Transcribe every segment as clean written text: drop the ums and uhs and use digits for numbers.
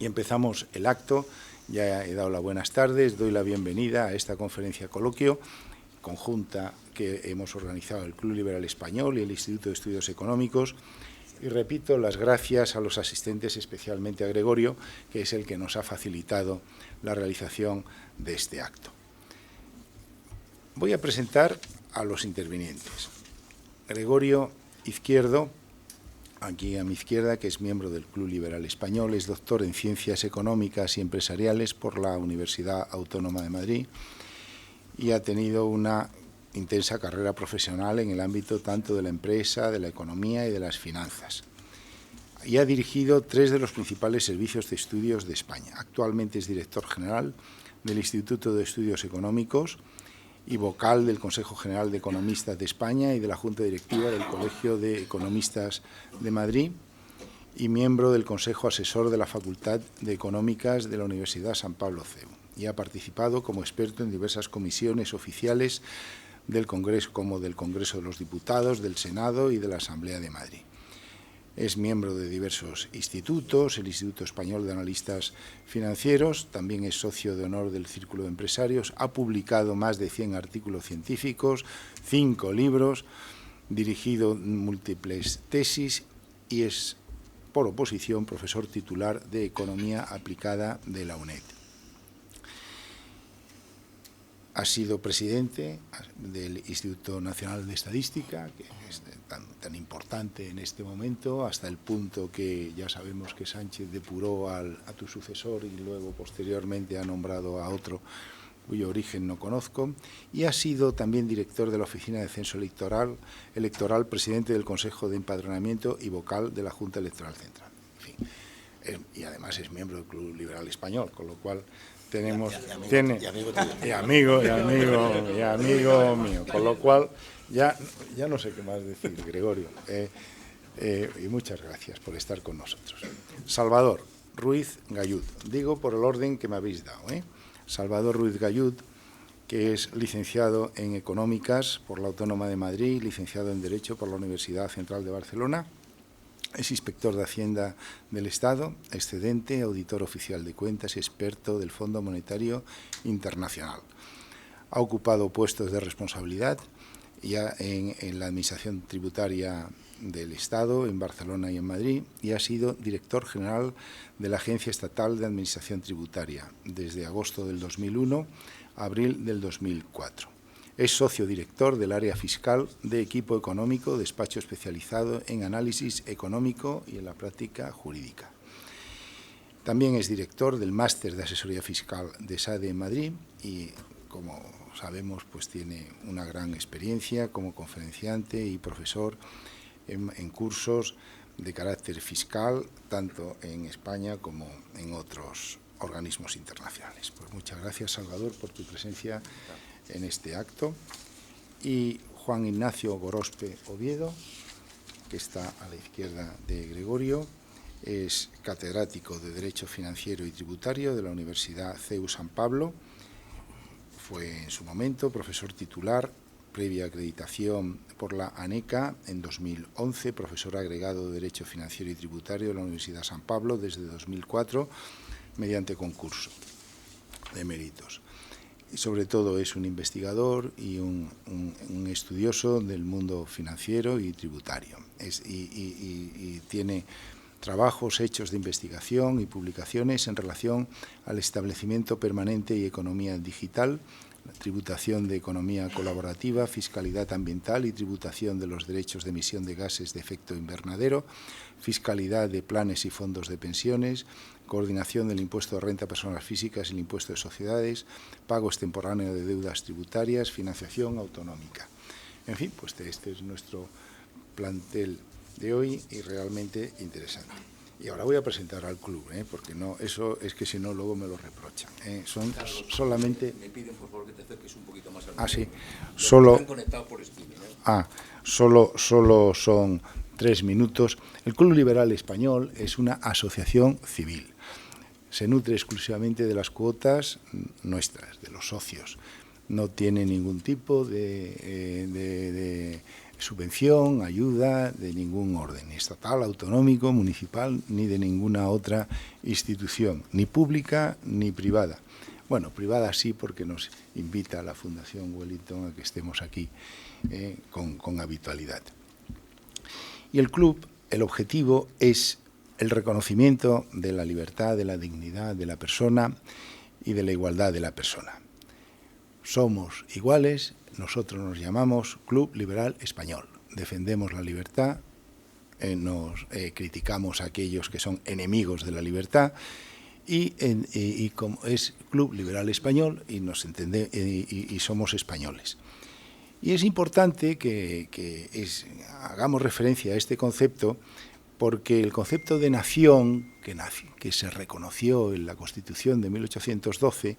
Y empezamos el acto. Ya he dado las buenas tardes, doy la bienvenida a esta conferencia coloquio conjunta que hemos organizado el Club Liberal Español y el Instituto de Estudios Económicos. Y repito las gracias a los asistentes, especialmente a Gregorio, que es el que nos ha facilitado la realización de este acto. Voy a presentar a los intervinientes. Gregorio Izquierdo, aquí a mi izquierda, que es miembro del Club Liberal Español, es doctor en Ciencias Económicas y Empresariales por la Universidad Autónoma de Madrid y ha tenido una intensa carrera profesional en el ámbito tanto de la empresa, de la economía y de las finanzas. Y ha dirigido 3 de los principales servicios de estudios de España. Actualmente es director general del Instituto de Estudios Económicos y vocal del Consejo General de Economistas de España y de la Junta Directiva del Colegio de Economistas de Madrid y miembro del Consejo Asesor de la Facultad de Económicas de la Universidad San Pablo CEU. Y ha participado como experto en diversas comisiones oficiales del Congreso, como del Congreso de los Diputados, del Senado y de la Asamblea de Madrid. Es miembro de diversos institutos, el Instituto Español de Analistas Financieros, también es socio de honor del Círculo de Empresarios, ha publicado más de 100 artículos científicos, 5 libros, dirigido múltiples tesis y es, por oposición, profesor titular de Economía Aplicada de la UNED. Ha sido presidente del Instituto Nacional de Estadística, que es tan importante en este momento, hasta el punto que ya sabemos que Sánchez depuró a tu sucesor y luego posteriormente ha nombrado a otro cuyo origen no conozco, y ha sido también director de la Oficina de Censo Electoral, presidente del Consejo de Empadronamiento y vocal de la Junta Electoral Central. En fin, y además es miembro del Club Liberal Español, con lo cual tenemos amigo mío, con lo cual ya no sé qué más decir, Gregorio, y muchas gracias por estar con nosotros. Salvador Ruiz Gallud, digo por el orden que me habéis dado, Salvador Ruiz Gallud, que es licenciado en Económicas por la Autónoma de Madrid, licenciado en Derecho por la Universidad Central de Barcelona. Es inspector de Hacienda del Estado, excedente, auditor oficial de cuentas y experto del Fondo Monetario Internacional. Ha ocupado puestos de responsabilidad ya en la Administración Tributaria del Estado, en Barcelona y en Madrid, y ha sido director general de la Agencia Estatal de Administración Tributaria desde agosto del 2001 a abril del 2004. Es socio director del área fiscal de Equipo Económico, despacho especializado en análisis económico y en la práctica jurídica. También es director del Máster de Asesoría Fiscal de SADE en Madrid y, como sabemos, pues tiene una gran experiencia como conferenciante y profesor en cursos de carácter fiscal, tanto en España como en otros organismos internacionales. Pues muchas gracias, Salvador, por tu presencia en este acto, y Juan Ignacio Gorospe Oviedo, que está a la izquierda de Gregorio, es catedrático de Derecho Financiero y Tributario de la Universidad CEU San Pablo, fue en su momento profesor titular, previa acreditación por la ANECA en 2011, profesor agregado de Derecho Financiero y Tributario de la Universidad San Pablo desde 2004, mediante concurso de méritos. Y sobre todo es un investigador y un estudioso del mundo financiero y tributario. Y tiene trabajos hechos de investigación y publicaciones en relación al establecimiento permanente y economía digital, tributación de economía colaborativa, fiscalidad ambiental y tributación de los derechos de emisión de gases de efecto invernadero, fiscalidad de planes y fondos de pensiones, coordinación del impuesto de renta a personas físicas y el impuesto de sociedades, pago extemporáneo de deudas tributarias, financiación autonómica. En fin, pues este es nuestro plantel de hoy y realmente interesante. Y ahora voy a presentar al club, porque no, eso es que si no luego me lo reprochan. Son Carlos, solamente. Me piden por favor que te acerques un poquito más al Ah, sí. Solo. Están conectados por streaming, solo son 3 minutos. El Club Liberal Español es una asociación civil. Se nutre exclusivamente de las cuotas nuestras, de los socios. No tiene ningún tipo de subvención, ayuda de ningún orden, ni estatal, autonómico, municipal, ni de ninguna otra institución, ni pública ni privada. Bueno, privada sí, porque nos invita la Fundación Wellington a que estemos aquí con habitualidad. Y el club, el objetivo es el reconocimiento de la libertad, de la dignidad de la persona y de la igualdad de la persona. Somos iguales, nosotros nos llamamos Club Liberal Español. Defendemos la libertad, nos criticamos a aquellos que son enemigos de la libertad y como es Club Liberal Español y nos y somos españoles. Y es importante que hagamos referencia a este concepto porque el concepto de nación que se reconoció en la Constitución de 1812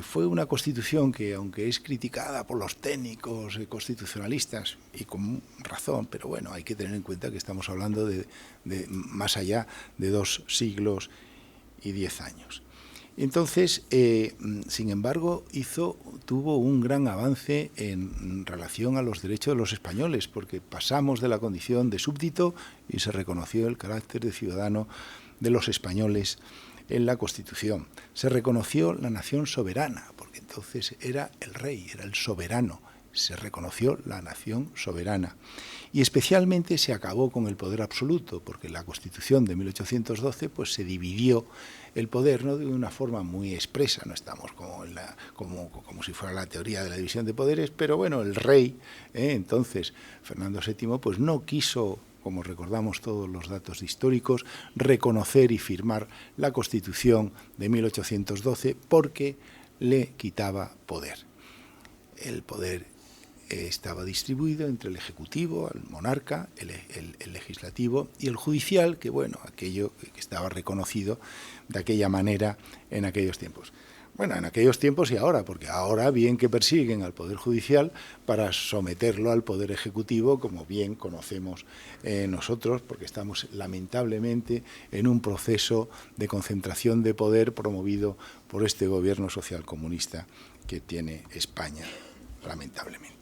fue una Constitución que, aunque es criticada por los técnicos constitucionalistas, y con razón, pero bueno, hay que tener en cuenta que estamos hablando de más allá de 2 siglos y 10 años. Entonces, sin embargo, tuvo un gran avance en relación a los derechos de los españoles, porque pasamos de la condición de súbdito y se reconoció el carácter de ciudadano de los españoles en la Constitución. Se reconoció la nación soberana, porque entonces era el rey, era el soberano. Se reconoció la nación soberana. Y especialmente se acabó con el poder absoluto, porque en la Constitución de 1812 pues, se dividió el poder, no de una forma muy expresa, no estamos como si fuera la teoría de la división de poderes, pero bueno, el rey, entonces Fernando VII, pues no quiso, como recordamos todos los datos históricos, reconocer y firmar la Constitución de 1812 porque le quitaba poder. El poder estaba distribuido entre el Ejecutivo, el monarca, el Legislativo y el Judicial, que bueno, aquello que estaba reconocido de aquella manera en aquellos tiempos. Bueno, en aquellos tiempos y ahora, porque ahora bien que persiguen al Poder Judicial para someterlo al Poder Ejecutivo, como bien conocemos nosotros, porque estamos lamentablemente en un proceso de concentración de poder promovido por este gobierno socialcomunista que tiene España, lamentablemente.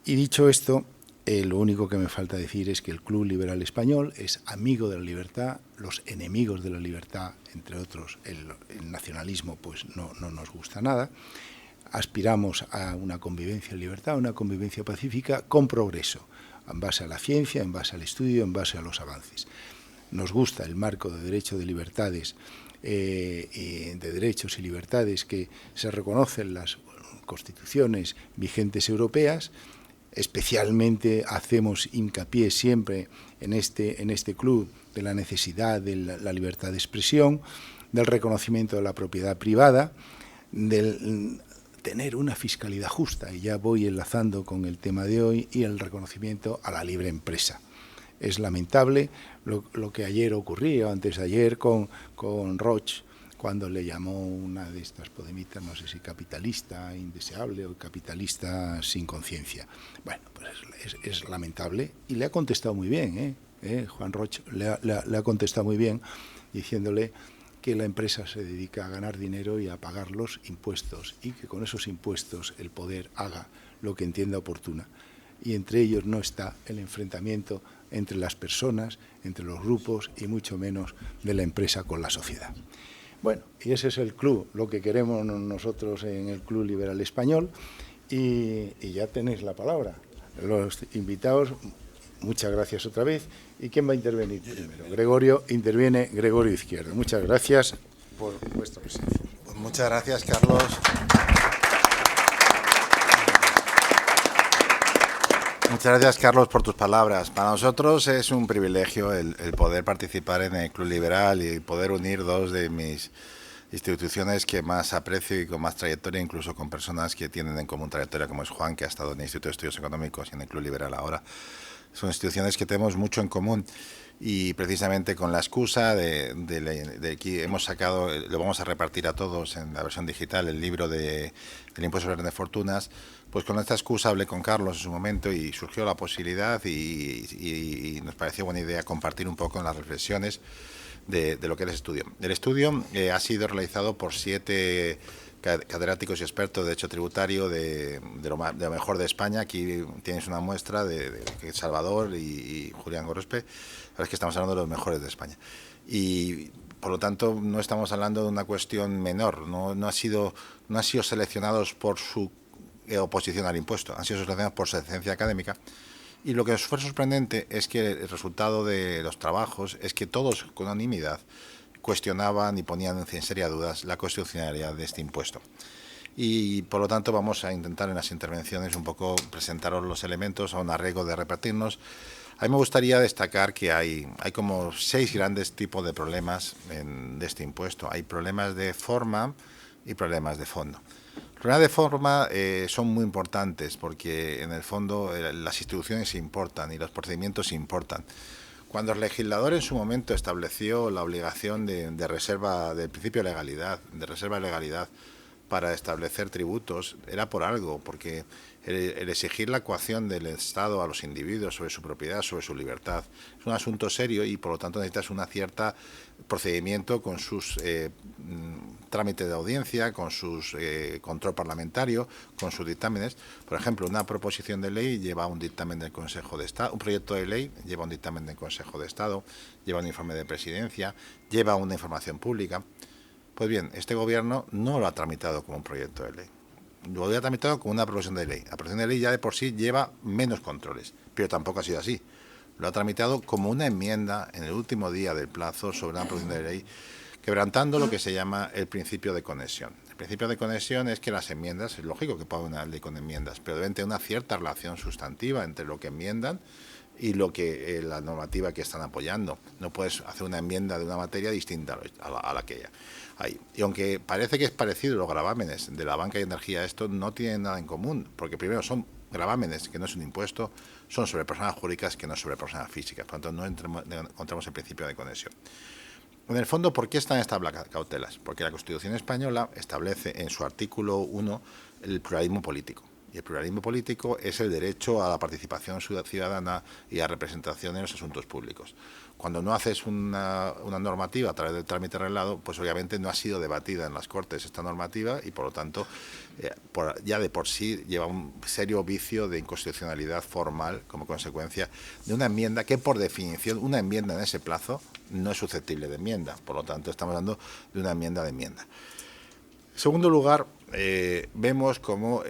Y dicho esto, lo único que me falta decir es que el Club Liberal Español es amigo de la libertad, los enemigos de la libertad, entre otros el nacionalismo, pues no nos gusta nada. Aspiramos a una convivencia en libertad, una convivencia pacífica con progreso, en base a la ciencia, en base al estudio, en base a los avances. Nos gusta el marco de derecho de libertades, de derechos y libertades que se reconocen en las constituciones vigentes europeas. Especialmente hacemos hincapié siempre en este club de la necesidad de la libertad de expresión, del reconocimiento de la propiedad privada, del tener una fiscalidad justa, y ya voy enlazando con el tema de hoy, y el reconocimiento a la libre empresa. Es lamentable lo que ayer ocurrió, antes de ayer, con Roche, cuando le llamó una de estas podemitas, no sé si capitalista indeseable o capitalista sin conciencia. Bueno, pues es lamentable y le ha contestado muy bien, Juan Roche le ha contestado muy bien, diciéndole que la empresa se dedica a ganar dinero y a pagar los impuestos y que con esos impuestos el poder haga lo que entienda oportuna. Y entre ellos no está el enfrentamiento entre las personas, entre los grupos y mucho menos de la empresa con la sociedad. Bueno, y ese es el club, lo que queremos nosotros en el Club Liberal Español, y ya tenéis la palabra. Los invitados, muchas gracias otra vez. ¿Y quién va a intervenir primero? Interviene Gregorio Izquierdo. Muchas gracias por vuestra presencia. Pues muchas gracias, Carlos. Muchas gracias, Carlos, por tus palabras. Para nosotros es un privilegio el poder participar en el Club Liberal y poder unir dos de mis instituciones que más aprecio y con más trayectoria, incluso con personas que tienen en común trayectoria, como es Juan, que ha estado en el Instituto de Estudios Económicos y en el Club Liberal ahora. Son instituciones que tenemos mucho en común y precisamente con la excusa de que hemos sacado, lo vamos a repartir a todos en la versión digital, el libro del impuesto sobre grandes fortunas. Pues con esta excusa hablé con Carlos en su momento y surgió la posibilidad y nos pareció buena idea compartir un poco en las reflexiones de lo que es el estudio. El estudio ha sido realizado por 7 catedráticos y expertos de derecho tributario de lo mejor de España. Aquí tienes una muestra de Salvador y Julián Gorospe. La verdad es que estamos hablando de los mejores de España. Y por lo tanto no estamos hablando de una cuestión menor, no han sido seleccionados por su oposición al impuesto, han sido seleccionados por su excelencia académica. Y lo que fue sorprendente es que el resultado de los trabajos es que todos con unanimidad cuestionaban y ponían en seria dudas la constitucionalidad de este impuesto. Y por lo tanto vamos a intentar en las intervenciones un poco presentaros los elementos a un arreglo de repartirnos. A mí me gustaría destacar que hay como 6 grandes tipos de problemas de este impuesto. Hay problemas de forma y problemas de fondo. Los problemas de forma son muy importantes porque en el fondo las instituciones importan y los procedimientos importan. Cuando el legislador en su momento estableció la obligación de reserva del principio de legalidad, de reserva de legalidad para establecer tributos, era por algo, porque el exigir la coacción del Estado a los individuos sobre su propiedad, sobre su libertad, es un asunto serio y por lo tanto necesitas un cierto procedimiento con sus trámites de audiencia, con sus control parlamentario, con sus dictámenes. Por ejemplo, una proposición de ley lleva un dictamen del Consejo de Estado, un proyecto de ley lleva un dictamen del Consejo de Estado, lleva un informe de presidencia, lleva una información pública. Pues bien, este gobierno no lo ha tramitado como un proyecto de ley. Lo había tramitado como una proposición de ley. La proposición de ley ya de por sí lleva menos controles, pero tampoco ha sido así. Lo ha tramitado como una enmienda en el último día del plazo sobre una proposición de ley, quebrantando lo que se llama el principio de conexión. El principio de conexión es que las enmiendas, es lógico que pueda haber una ley con enmiendas, pero deben tener una cierta relación sustantiva entre lo que enmiendan y lo que la normativa que están apoyando. No puedes hacer una enmienda de una materia distinta a la que hay. Y aunque parece que es parecido los gravámenes de la banca y energía, esto no tiene nada en común, porque primero son gravámenes que no es un impuesto, son sobre personas jurídicas que no sobre personas físicas. Por lo tanto, no encontramos el principio de conexión. En el fondo, ¿por qué están estas cautelas? Porque la Constitución española establece en su artículo 1 el pluralismo político. Y el pluralismo político es el derecho a la participación ciudadana y a representación en los asuntos públicos. Cuando no haces una normativa a través del trámite arreglado, pues obviamente no ha sido debatida en las Cortes esta normativa y por lo tanto ya de por sí lleva un serio vicio de inconstitucionalidad formal como consecuencia de una enmienda que por definición, una enmienda en ese plazo no es susceptible de enmienda. Por lo tanto estamos hablando de una enmienda de enmienda. En segundo lugar, vemos cómo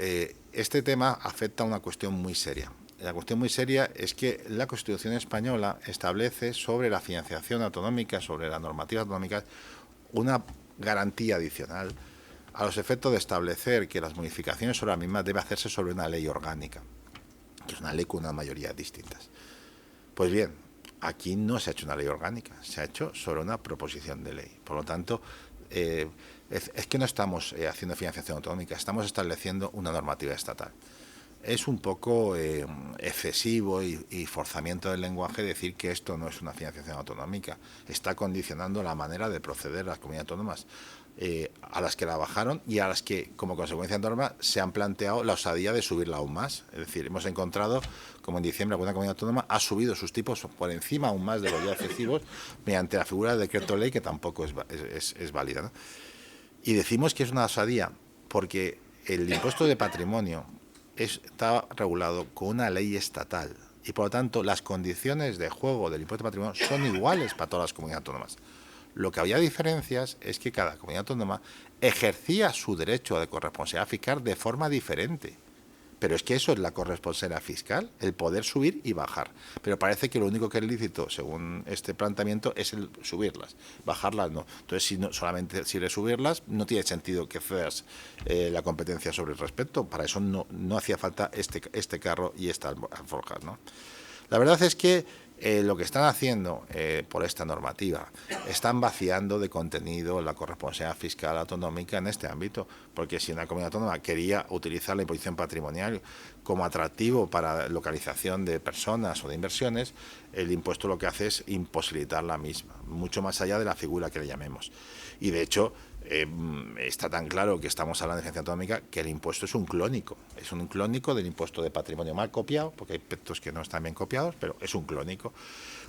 este tema afecta a una cuestión muy seria. La cuestión muy seria es que la Constitución española establece sobre la financiación autonómica, sobre la normativa autonómica, una garantía adicional a los efectos de establecer que las modificaciones sobre la misma deben hacerse sobre una ley orgánica, que es una ley con una mayoría distintas. Pues bien, aquí no se ha hecho una ley orgánica, se ha hecho sobre una proposición de ley. Por lo tanto, es que no estamos haciendo financiación autonómica, estamos estableciendo una normativa estatal. Es un poco excesivo y forzamiento del lenguaje decir que esto no es una financiación autonómica. Está condicionando la manera de proceder las comunidades autónomas a las que la bajaron y a las que, como consecuencia de norma, se han planteado la osadía de subirla aún más. Es decir, hemos encontrado, como en diciembre, alguna comunidad autónoma ha subido sus tipos por encima aún más de los ya excesivos mediante la figura del decreto ley, que tampoco es válida, ¿no? Y decimos que es una osadía porque el impuesto de patrimonio está regulado con una ley estatal y por lo tanto las condiciones de juego del impuesto de patrimonio son iguales para todas las comunidades autónomas. Lo que había diferencias es que cada comunidad autónoma ejercía su derecho de corresponsabilidad fiscal de forma diferente. Pero es que eso es la corresponsabilidad fiscal, el poder subir y bajar. Pero parece que lo único que es lícito, según este planteamiento, es el subirlas. Bajarlas no. Entonces, si no, solamente sirve subirlas, no tiene sentido que cedas la competencia sobre el respecto. Para eso no hacía falta este carro y esta alforja, ¿no? La verdad es que lo que están haciendo por esta normativa, están vaciando de contenido la corresponsabilidad fiscal autonómica en este ámbito, porque si una comunidad autónoma quería utilizar la imposición patrimonial como atractivo para localización de personas o de inversiones, el impuesto lo que hace es imposibilitar la misma, mucho más allá de la figura que le llamemos. Y de hecho, está tan claro que estamos hablando de financiación autonómica que el impuesto es un clónico del impuesto de patrimonio mal copiado, porque hay aspectos que no están bien copiados, pero es un clónico.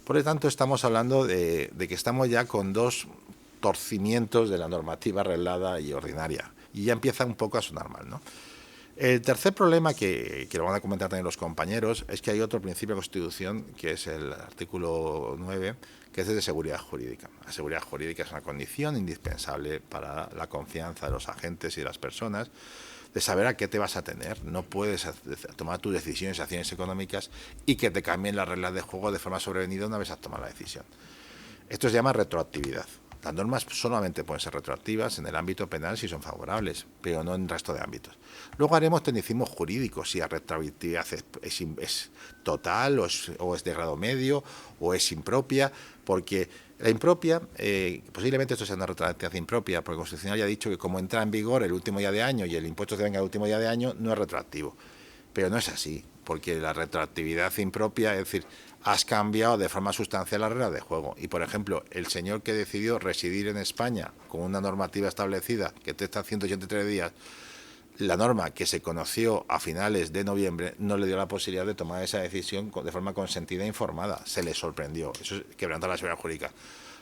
Por lo tanto, estamos hablando de que estamos ya con dos torcimientos de la normativa arreglada y ordinaria. y ya empieza un poco a sonar mal, ¿no? El tercer problema, que lo van a comentar también los compañeros, es que hay otro principio de Constitución, que es el artículo 9, que es el de seguridad jurídica. La seguridad jurídica es una condición indispensable para la confianza de los agentes y de las personas, de saber a qué te vas a tener. No puedes tomar tus decisiones y acciones económicas y que te cambien las reglas de juego de forma sobrevenida una vez has tomado la decisión. Esto se llama retroactividad. Las normas solamente pueden ser retroactivas en el ámbito penal si son favorables, pero no en el resto de ámbitos. Luego haremos tecnicismo jurídico, si la retroactividad es total o es de grado medio o es impropia, porque la impropia, posiblemente esto sea una retroactividad impropia, porque el Constitucional ya ha dicho que como entra en vigor el último día de año y el impuesto se venga el último día de año, no es retroactivo. Pero no es así, porque la retroactividad impropia, es decir, has cambiado de forma sustancial las reglas de juego. Y, por ejemplo, el señor que decidió residir en España con una normativa establecida que te está 183 días, la norma que se conoció a finales de noviembre no le dio la posibilidad de tomar esa decisión de forma consentida e informada. Se le sorprendió. Eso es quebrantar la seguridad jurídica.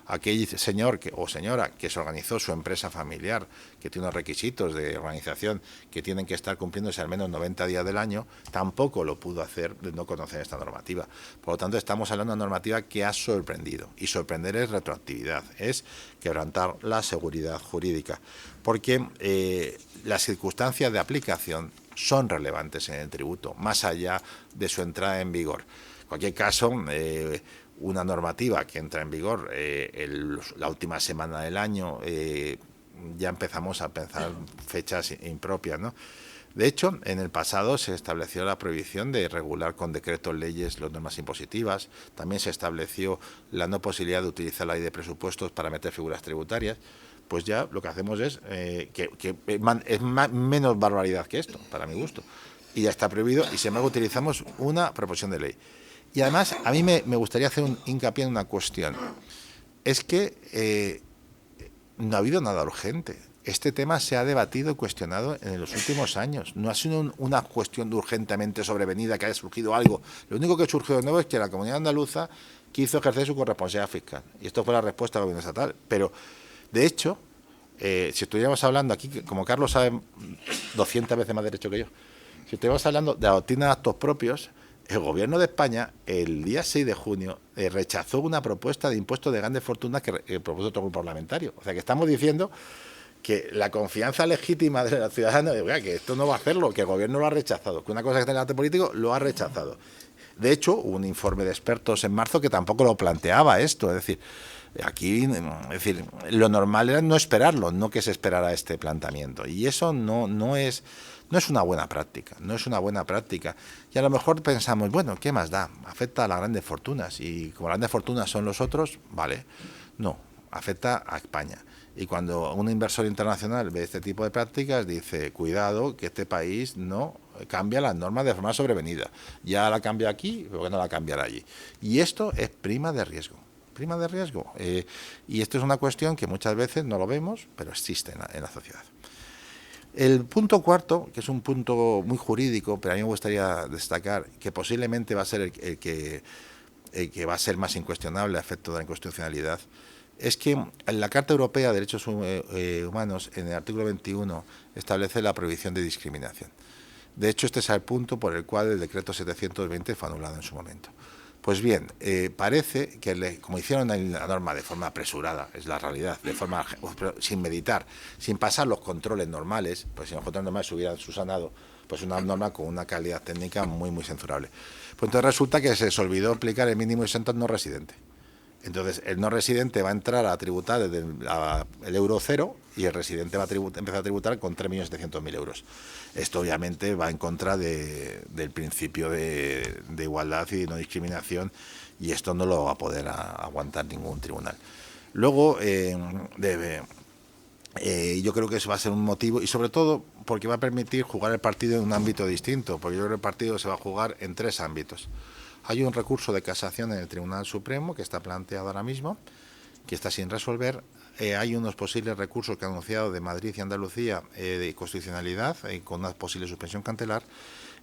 Aquel señor o señora que se organizó su empresa familiar, que tiene unos requisitos de organización que tienen que estar cumpliéndose al menos 90 días del año, tampoco lo pudo hacer de no conocer esta normativa. Por lo tanto, estamos hablando de una normativa que ha sorprendido. Y sorprender es retroactividad, es quebrantar la seguridad jurídica. Porque las circunstancias de aplicación son relevantes en el tributo, más allá de su entrada en vigor. En cualquier caso, una normativa que entra en vigor la última semana del año, ya empezamos a pensar fechas impropias, ¿no? De hecho, en el pasado se estableció la prohibición de regular con decretos leyes las normas impositivas. También se estableció la no posibilidad de utilizar la ley de presupuestos para meter figuras tributarias. Pues ya lo que hacemos es menos barbaridad que esto, para mi gusto. Y ya está prohibido y sin embargo utilizamos una proposición de ley. Y además, a mí me gustaría hacer un hincapié en una cuestión. Es que no ha habido nada urgente. Este tema se ha debatido y cuestionado en los últimos años. No ha sido una cuestión de urgentemente sobrevenida, que haya surgido algo. Lo único que ha surgido de nuevo es que la comunidad andaluza quiso ejercer su corresponsabilidad fiscal. Y esto fue la respuesta del gobierno estatal. Pero, de hecho, si estuviéramos hablando aquí, como Carlos sabe 200 veces más derecho que yo, si estuviéramos hablando de la doctrina de actos propios, el Gobierno de España, el día 6 de junio, rechazó una propuesta de impuesto de grandes fortunas que propuso otro grupo parlamentario. O sea, que estamos diciendo que la confianza legítima de los ciudadanos, que esto no va a hacerlo, que el Gobierno lo ha rechazado, que una cosa que está en el debate político lo ha rechazado. De hecho, hubo un informe de expertos en marzo que tampoco lo planteaba esto. Es decir, lo normal era no esperarlo, no que se esperara este planteamiento. Y eso no es una buena práctica, no es una buena práctica. Y a lo mejor pensamos, bueno, ¿qué más da? Afecta a las grandes fortunas. Y como las grandes fortunas son los otros, vale. No, afecta a España. Y cuando un inversor internacional ve este tipo de prácticas, dice, cuidado, que este país no cambia las normas de forma sobrevenida. Ya la cambia aquí, ¿por qué no la cambiará allí? Y esto es prima de riesgo. Prima de riesgo. Y esto es una cuestión que muchas veces no lo vemos, pero existe en la sociedad. El punto cuarto, que es un punto muy jurídico, pero a mí me gustaría destacar que posiblemente va a ser el que va a ser más incuestionable a efecto de la inconstitucionalidad, es que en la Carta Europea de Derechos Humanos, en el artículo 21, establece la prohibición de discriminación. De hecho, este es el punto por el cual el decreto 720 fue anulado en su momento. Pues bien, parece que, como hicieron la norma de forma apresurada, es la realidad, de forma sin meditar, sin pasar los controles normales, pues si los controles normales se hubieran subsanado, pues una norma con una calidad técnica muy, muy censurable. Pues entonces resulta que se les olvidó aplicar el mínimo exento al no residente. Entonces, el no residente va a entrar a tributar desde el euro cero y el residente va a empezar a tributar con 3.700.000 euros. Esto obviamente va en contra del principio de igualdad y de no discriminación, y esto no lo va a poder aguantar ningún tribunal. Luego, yo creo que eso va a ser un motivo, y sobre todo porque va a permitir jugar el partido en un ámbito distinto, porque yo creo que el partido se va a jugar en 3 ámbitos. Hay un recurso de casación en el Tribunal Supremo que está planteado ahora mismo, que está sin resolver. Hay unos posibles recursos que ha anunciado de Madrid y Andalucía de constitucionalidad, con una posible suspensión cautelar,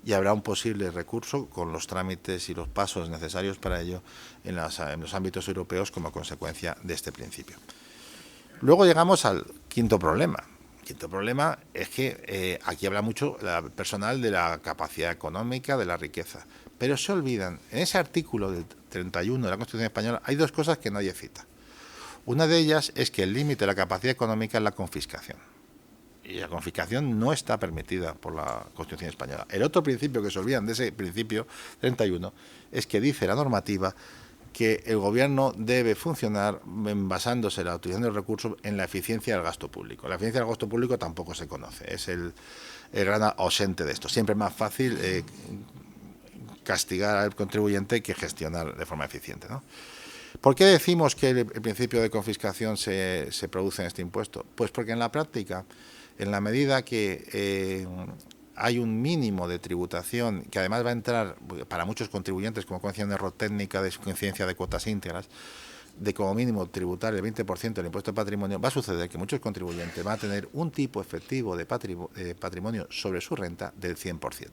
y habrá un posible recurso con los trámites y los pasos necesarios para ello en los ámbitos europeos como consecuencia de este principio. Luego llegamos al quinto problema, Quinto problema es que aquí habla mucho el personal de la capacidad económica, de la riqueza, pero se olvidan, en ese artículo del 31 de la Constitución Española hay dos cosas que nadie cita. Una de ellas es que el límite de la capacidad económica es la confiscación. Y la confiscación no está permitida por la Constitución Española. El otro principio que se olvidan de ese principio 31 es que dice la normativa que el gobierno debe funcionar basándose en la utilización de los recursos en la eficiencia del gasto público. La eficiencia del gasto público tampoco se conoce, es el gran ausente de esto. Siempre es más fácil castigar al contribuyente que gestionar de forma eficiente, ¿no? ¿Por qué decimos que el principio de confiscación se produce en este impuesto? Pues porque en la práctica, en la medida que hay un mínimo de tributación, que además va a entrar para muchos contribuyentes como consecuencia de una error técnica de coincidencia de cuotas íntegras, de como mínimo tributar el 20% del impuesto de patrimonio, va a suceder que muchos contribuyentes van a tener un tipo efectivo de patrimonio sobre su renta del 100%.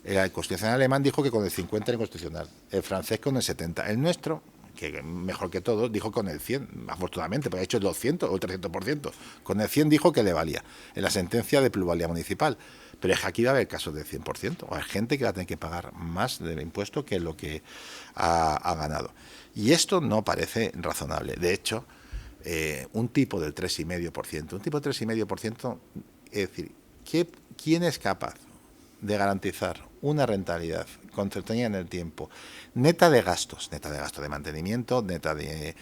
El constitucional alemán dijo que con el 50% era inconstitucional, el francés con el 70%, el nuestro, que mejor que todos, dijo con el 100%, afortunadamente, porque ha hecho el 200 o el 300%. Con el 100% dijo que le valía, en la sentencia de plusvalía municipal. Pero es que aquí va a haber casos del 100%, o hay gente que va a tener que pagar más del impuesto que lo que ha ganado. Y esto no parece razonable. De hecho, un tipo del 3,5%, es decir, ¿quién es capaz de garantizar una rentabilidad contenida en el tiempo, neta de gastos de mantenimiento, neta de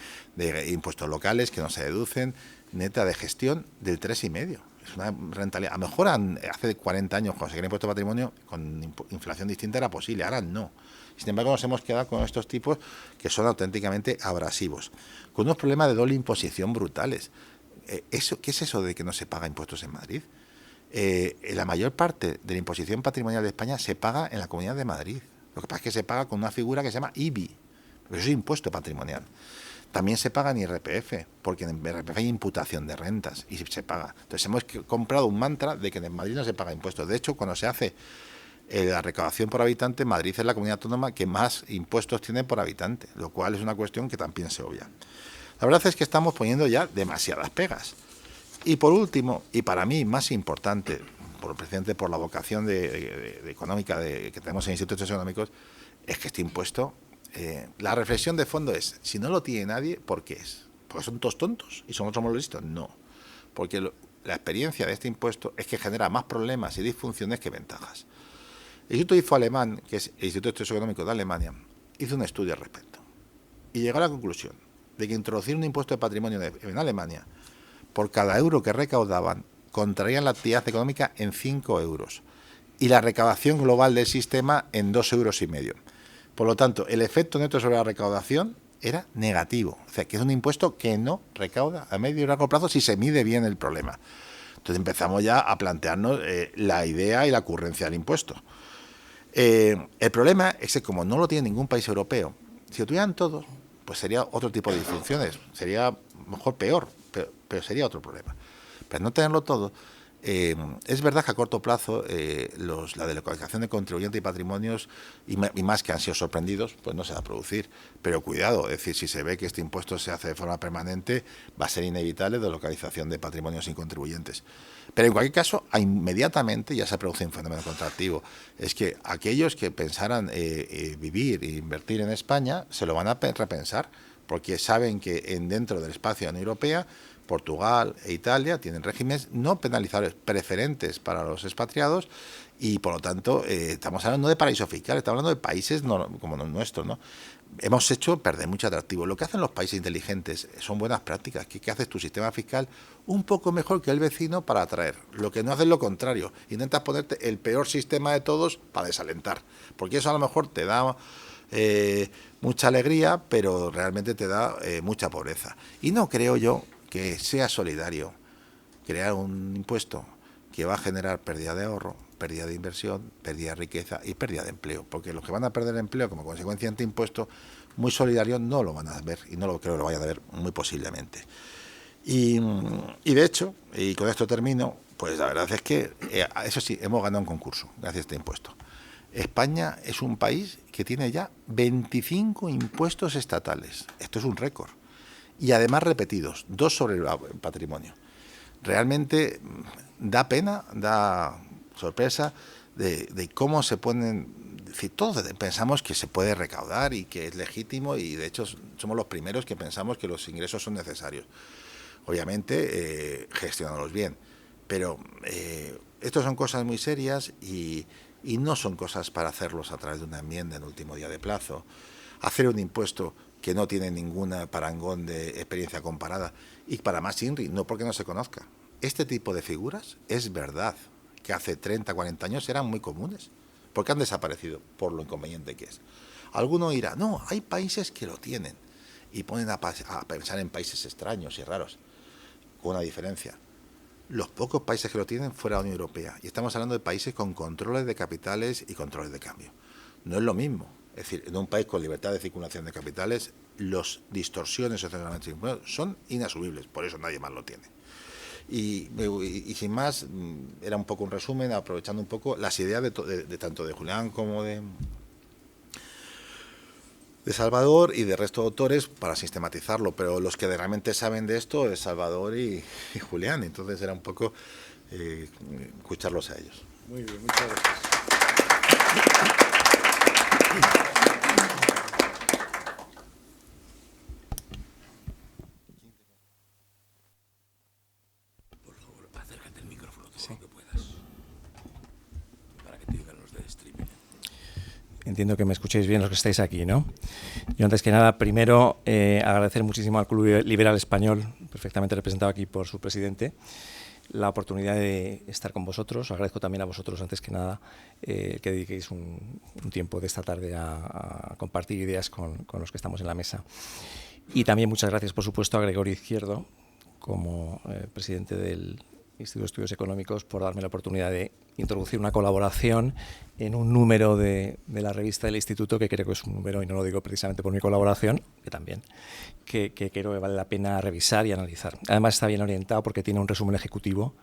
impuestos locales que no se deducen, neta de gestión del 3,5%? Es una rentabilidad. A lo mejor hace 40 años, cuando se quería impuesto de patrimonio, con inflación distinta era posible, ahora no. Sin embargo, nos hemos quedado con estos tipos que son auténticamente abrasivos, con unos problemas de doble imposición brutales. ¿Qué es eso de que no se paga impuestos en Madrid? La mayor parte de la imposición patrimonial de España se paga en la Comunidad de Madrid. Lo que pasa es que se paga con una figura que se llama IBI, pero eso es impuesto patrimonial. También se paga en IRPF, porque en IRPF hay imputación de rentas y se paga. Entonces hemos comprado un mantra de que en Madrid no se paga impuestos. De hecho, cuando se hace la recaudación por habitante, Madrid es la comunidad autónoma que más impuestos tiene por habitante, lo cual es una cuestión que también se obvia. La verdad es que estamos poniendo ya demasiadas pegas. Y por último, y para mí más importante, precisamente por la vocación económica que tenemos en institutos económicos, es que este impuesto, la reflexión de fondo es, si no lo tiene nadie, ¿por qué es? ¿Porque son todos tontos y somos listos? No, porque la experiencia de este impuesto es que genera más problemas y disfunciones que ventajas. El Instituto IFO alemán, que es el Instituto de Estudios Económicos de Alemania, hizo un estudio al respecto y llegó a la conclusión de que introducir un impuesto de patrimonio en Alemania, por cada euro que recaudaban, contraían la actividad económica en 5 euros y la recaudación global del sistema en 2,5 euros. Por lo tanto, el efecto neto sobre la recaudación era negativo. O sea, que es un impuesto que no recauda a medio y largo plazo si se mide bien el problema. Entonces empezamos ya a plantearnos la idea y la ocurrencia del impuesto. El problema es que como no lo tiene ningún país europeo, si lo tuvieran todos, pues sería otro tipo de disfunciones. Sería mejor peor, pero sería otro problema. Pero no tenerlo todo, es verdad que a corto plazo la delocalización de contribuyentes y patrimonios, y más que han sido sorprendidos, pues no se va a producir. Pero cuidado, es decir, si se ve que este impuesto se hace de forma permanente, va a ser inevitable delocalización de patrimonios y contribuyentes. Pero en cualquier caso, inmediatamente ya se produce un fenómeno contractivo. Es que aquellos que pensaran vivir e invertir en España, se lo van a repensar, porque saben que dentro del espacio de la Unión Europea, Portugal e Italia tienen regímenes no penalizadores preferentes para los expatriados y, por lo tanto, estamos hablando de paraíso fiscal, estamos hablando de países como los nuestros, ¿no? Hemos hecho perder mucho atractivo. Lo que hacen los países inteligentes son buenas prácticas, que haces tu sistema fiscal un poco mejor que el vecino para atraer. Lo que no haces es lo contrario, intentas ponerte el peor sistema de todos para desalentar, porque eso a lo mejor te da mucha alegría, pero realmente te da mucha pobreza. Y no creo yo que sea solidario crear un impuesto que va a generar pérdida de ahorro, pérdida de inversión, pérdida de riqueza y pérdida de empleo, porque los que van a perder empleo como consecuencia de este impuesto muy solidario no lo van a ver, y no lo creo que lo vayan a ver muy posiblemente. Y de hecho, y con esto termino, pues la verdad es que, eso sí, hemos ganado un concurso gracias a este impuesto. España es un país que tiene ya 25 impuestos estatales. Esto es un récord. Y además repetidos, 2 sobre el patrimonio. realmente da pena, da sorpresa de cómo se ponen. Es decir, todos pensamos que se puede recaudar y que es legítimo, y de hecho somos los primeros que pensamos que los ingresos son necesarios. Obviamente, gestionarlos bien. Pero estos son cosas muy serias y no son cosas para hacerlos a través de una enmienda en último día de plazo. Hacer un impuesto que no tiene ninguna parangón de experiencia comparada, y para más INRI, no porque no se conozca. Este tipo de figuras es verdad que hace 30, 40 años eran muy comunes, porque han desaparecido por lo inconveniente que es. Alguno dirá, no, hay países que lo tienen, y ponen a pensar en países extraños y raros, con una diferencia. Los pocos países que lo tienen fuera de la Unión Europea, y estamos hablando de países con controles de capitales y controles de cambio. No es lo mismo. Es decir, en un país con libertad de circulación de capitales, las distorsiones socialmente son inasumibles, por eso nadie más lo tiene. Y sin más, era un poco un resumen, aprovechando un poco las ideas de tanto de Julián como de Salvador y de resto de autores para sistematizarlo, pero los que realmente saben de esto es Salvador y Julián, entonces era un poco escucharlos a ellos. Muy bien, muchas gracias. Por favor, acércate al micrófono todo lo que puedas, para que te digan los de streaming. Entiendo que me escuchéis bien los que estáis aquí, ¿no? Yo antes que nada, primero, agradecer muchísimo al Club Liberal Español, perfectamente representado aquí por su presidente, la oportunidad de estar con vosotros. Os agradezco también a vosotros, antes que nada, que dediquéis un tiempo de esta tarde a compartir ideas con los que estamos en la mesa. Y también muchas gracias, por supuesto, a Gregorio Izquierdo, como presidente del Instituto de Estudios Económicos, por darme la oportunidad de introducir una colaboración en un número de la revista del Instituto, que creo que es un número, y no lo digo precisamente por mi colaboración, que también, que creo que vale la pena revisar y analizar. Además está bien orientado porque tiene un resumen ejecutivo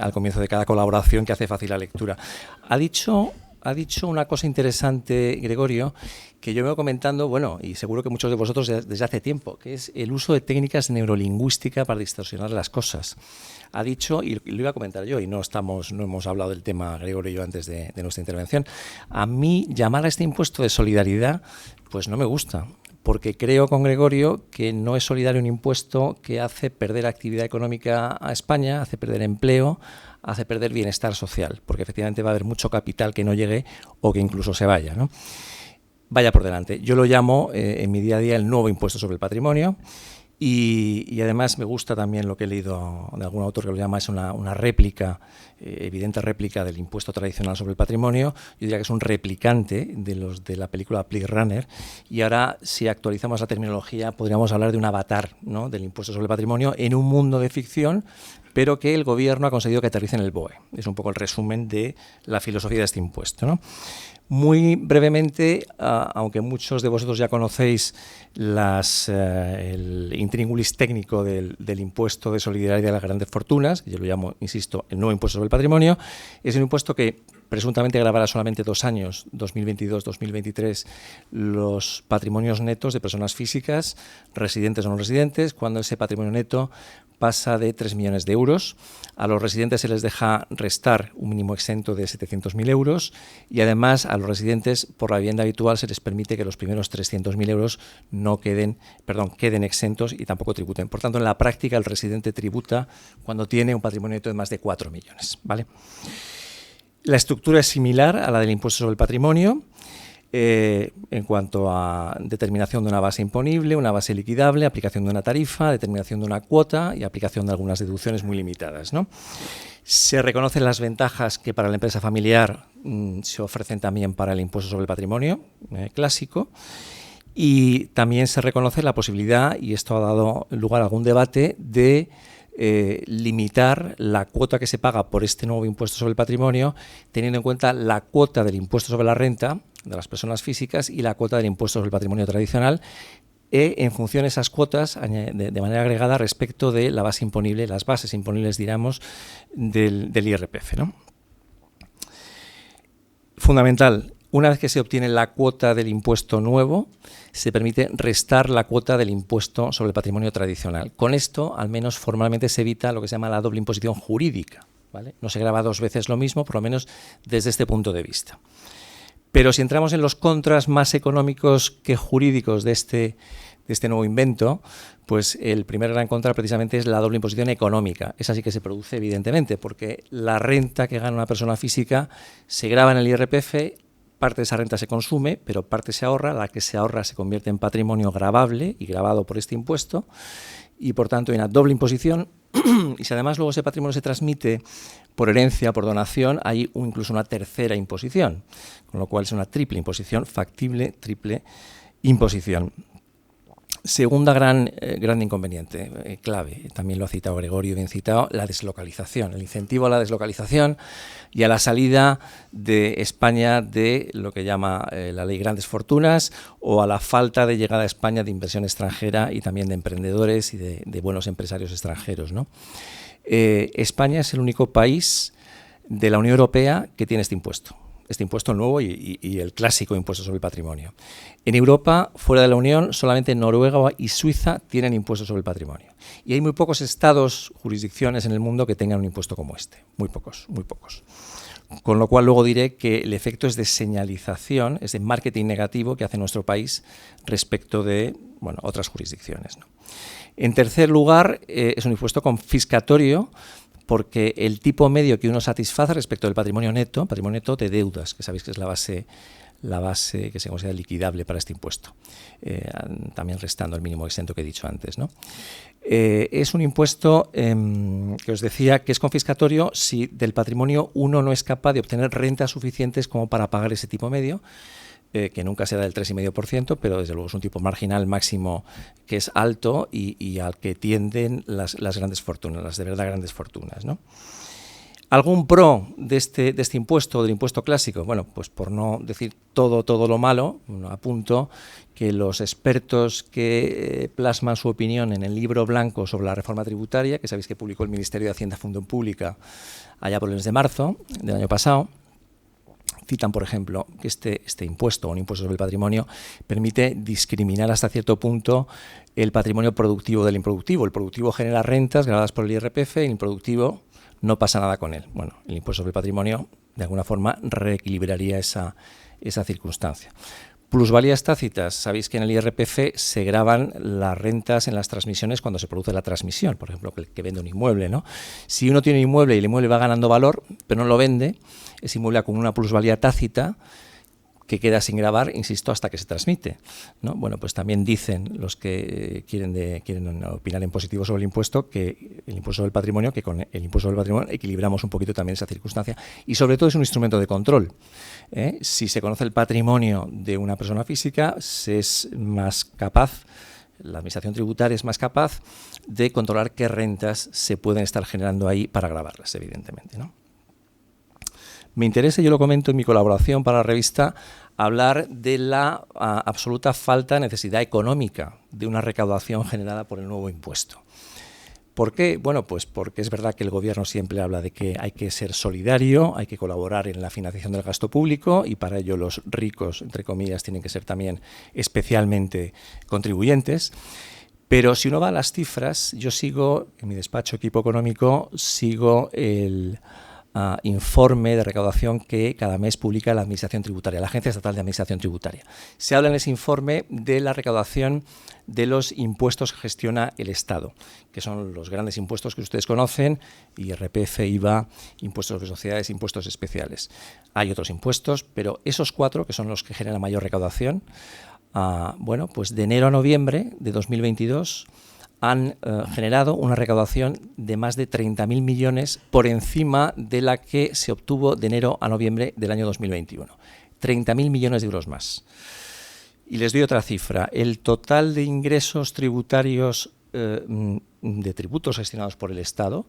al comienzo de cada colaboración que hace fácil la lectura. Ha dicho una cosa interesante, Gregorio, que yo vengo comentando, bueno, y seguro que muchos de vosotros desde hace tiempo, que es el uso de técnicas de neurolingüística para distorsionar las cosas. Ha dicho, y lo iba a comentar yo, y no hemos hablado del tema, Gregorio y yo, antes de nuestra intervención. A mí, llamar a este impuesto de solidaridad, pues no me gusta, porque creo con Gregorio que no es solidario un impuesto que hace perder actividad económica a España, hace perder empleo, hace perder bienestar social, porque efectivamente va a haber mucho capital que no llegue o que incluso se vaya, ¿no? Vaya por delante. Yo lo llamo en mi día a día el nuevo impuesto sobre el patrimonio, y además me gusta también lo que he leído de algún autor que lo llama, es una réplica, evidente réplica del impuesto tradicional sobre el patrimonio. Yo diría que es un replicante de la película Blade Runner, y ahora, si actualizamos la terminología, podríamos hablar de un avatar, ¿no?, del impuesto sobre el patrimonio en un mundo de ficción, pero que el gobierno ha conseguido que aterrice en el BOE. Es un poco el resumen de la filosofía de este impuesto, ¿no? Muy brevemente, aunque muchos de vosotros ya conocéis el intríngulis técnico del impuesto de solidaridad de las grandes fortunas, que yo lo llamo, insisto, el nuevo impuesto sobre el patrimonio, es un impuesto que presuntamente gravará solamente 2 años, 2022-2023, los patrimonios netos de personas físicas, residentes o no residentes, cuando ese patrimonio neto pasa de 3 millones de euros. A los residentes se les deja restar un mínimo exento de 700.000 euros, y además a los residentes por la vivienda habitual se les permite que los primeros 300.000 euros queden exentos y tampoco tributen. Por tanto, en la práctica el residente tributa cuando tiene un patrimonio neto de más de 4 millones, ¿vale? La estructura es similar a la del impuesto sobre el patrimonio, en cuanto a determinación de una base imponible, una base liquidable, aplicación de una tarifa, determinación de una cuota y aplicación de algunas deducciones muy limitadas, ¿no? Se reconocen las ventajas que para la empresa familiar se ofrecen también para el impuesto sobre el patrimonio clásico, y también se reconoce la posibilidad, y esto ha dado lugar a algún debate, de limitar la cuota que se paga por este nuevo impuesto sobre el patrimonio, teniendo en cuenta la cuota del impuesto sobre la renta de las personas físicas y la cuota del impuesto sobre el patrimonio tradicional, en función de esas cuotas de manera agregada respecto de la base imponible, las bases imponibles, diríamos, del IRPF, ¿no? Fundamental, Una vez que se obtiene la cuota del impuesto nuevo, se permite restar la cuota del impuesto sobre el patrimonio tradicional. Con esto, al menos formalmente, se evita lo que se llama la doble imposición jurídica, ¿vale? No se grava dos veces lo mismo, por lo menos desde este punto de vista. Pero si entramos en los contras más económicos que jurídicos de este nuevo invento, pues el primer gran contra precisamente es la doble imposición económica. Esa sí que se produce evidentemente, porque la renta que gana una persona física se grava en el IRPF, parte de esa renta se consume, pero parte se ahorra, la que se ahorra se convierte en patrimonio gravable y gravado por este impuesto, y por tanto hay una doble imposición. Y si además luego ese patrimonio se transmite por herencia, por donación, hay incluso una tercera imposición, con lo cual es una triple imposición, factible triple imposición. Segunda gran inconveniente, clave, también lo ha citado Gregorio, bien citado, la deslocalización, el incentivo a la deslocalización y a la salida de España de lo que llama la ley Grandes Fortunas, o a la falta de llegada a España de inversión extranjera y también de emprendedores y de buenos empresarios extranjeros, ¿no? España es el único país de la Unión Europea que tiene este impuesto nuevo y el clásico impuesto sobre el patrimonio. En Europa, fuera de la Unión, solamente Noruega y Suiza tienen impuestos sobre el patrimonio. Y hay muy pocos estados, jurisdicciones en el mundo que tengan un impuesto como este. Muy pocos, muy pocos. Con lo cual luego diré que el efecto es de señalización, es de marketing negativo que hace nuestro país respecto de otras jurisdicciones, ¿no? En tercer lugar, es un impuesto confiscatorio, porque el tipo medio que uno satisface respecto del patrimonio neto de deudas, que sabéis que es la base que se considera liquidable para este impuesto, también restando el mínimo exento que he dicho antes, ¿no? Es un impuesto que os decía que es confiscatorio si del patrimonio uno no es capaz de obtener rentas suficientes como para pagar ese tipo medio, que nunca será del 3,5%, pero desde luego es un tipo marginal máximo que es alto y al que tienden las grandes fortunas, las de verdad grandes fortunas, ¿no? ¿Algún pro de este impuesto, del impuesto clásico? Bueno, pues por no decir todo lo malo, apunto que los expertos que plasman su opinión en el libro blanco sobre la reforma tributaria, que sabéis que publicó el Ministerio de Hacienda Función Pública allá por el mes de marzo del año pasado, citan, por ejemplo, que este impuesto, un impuesto sobre el patrimonio, permite discriminar hasta cierto punto el patrimonio productivo del improductivo. El productivo genera rentas grabadas por el IRPF, el improductivo no pasa nada con él. Bueno, el impuesto sobre el patrimonio, de alguna forma, reequilibraría esa circunstancia. Plusvalías tácitas. Sabéis que en el IRPF se graban las rentas en las transmisiones cuando se produce la transmisión, por ejemplo, que vende un inmueble, ¿no? Si uno tiene un inmueble y el inmueble va ganando valor, pero no lo vende, ese inmueble acumula una plusvalía tácita que queda sin gravar, insisto, hasta que se transmite, ¿no? Bueno, pues también dicen los que quieren opinar en positivo sobre el impuesto, que el impuesto sobre el patrimonio, que con el impuesto sobre el patrimonio equilibramos un poquito también esa circunstancia, y sobre todo es un instrumento de control. Si se conoce el patrimonio de una persona física, se es más capaz, la administración tributaria es más capaz de controlar qué rentas se pueden estar generando ahí para gravarlas, evidentemente, ¿no? Me interesa, yo lo comento en mi colaboración para la revista, hablar de la absoluta falta de necesidad económica de una recaudación generada por el nuevo impuesto. ¿Por qué? Bueno, pues porque es verdad que el Gobierno siempre habla de que hay que ser solidario, hay que colaborar en la financiación del gasto público y para ello los ricos, entre comillas, tienen que ser también especialmente contribuyentes. Pero si uno va a las cifras, yo sigo, en mi despacho Equipo Económico, sigo el informe de recaudación que cada mes publica la Administración Tributaria, la Agencia Estatal de Administración Tributaria. Se habla en ese informe de la recaudación de los impuestos que gestiona el Estado, que son los grandes impuestos que ustedes conocen, IRPF, IVA, impuestos de sociedades, impuestos especiales. Hay otros impuestos, pero esos 4, que son los que generan mayor recaudación, bueno, pues de enero a noviembre de 2022 han generado una recaudación de más de 30.000 millones por encima de la que se obtuvo de enero a noviembre del año 2021. 30.000 millones de euros más. Y les doy otra cifra. El total de ingresos tributarios de tributos gestionados por el Estado,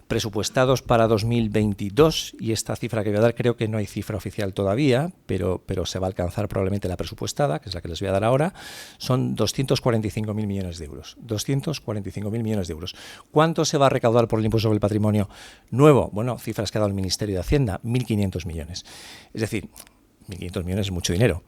presupuestados para 2022, y esta cifra que voy a dar creo que no hay cifra oficial todavía, pero se va a alcanzar probablemente la presupuestada, que es la que les voy a dar ahora, son 245.000 millones de euros. 245.000 millones de euros. ¿Cuánto se va a recaudar por el impuesto sobre el patrimonio nuevo? Bueno, cifras que ha dado el Ministerio de Hacienda, 1.500 millones. Es decir, 1.500 millones es mucho dinero,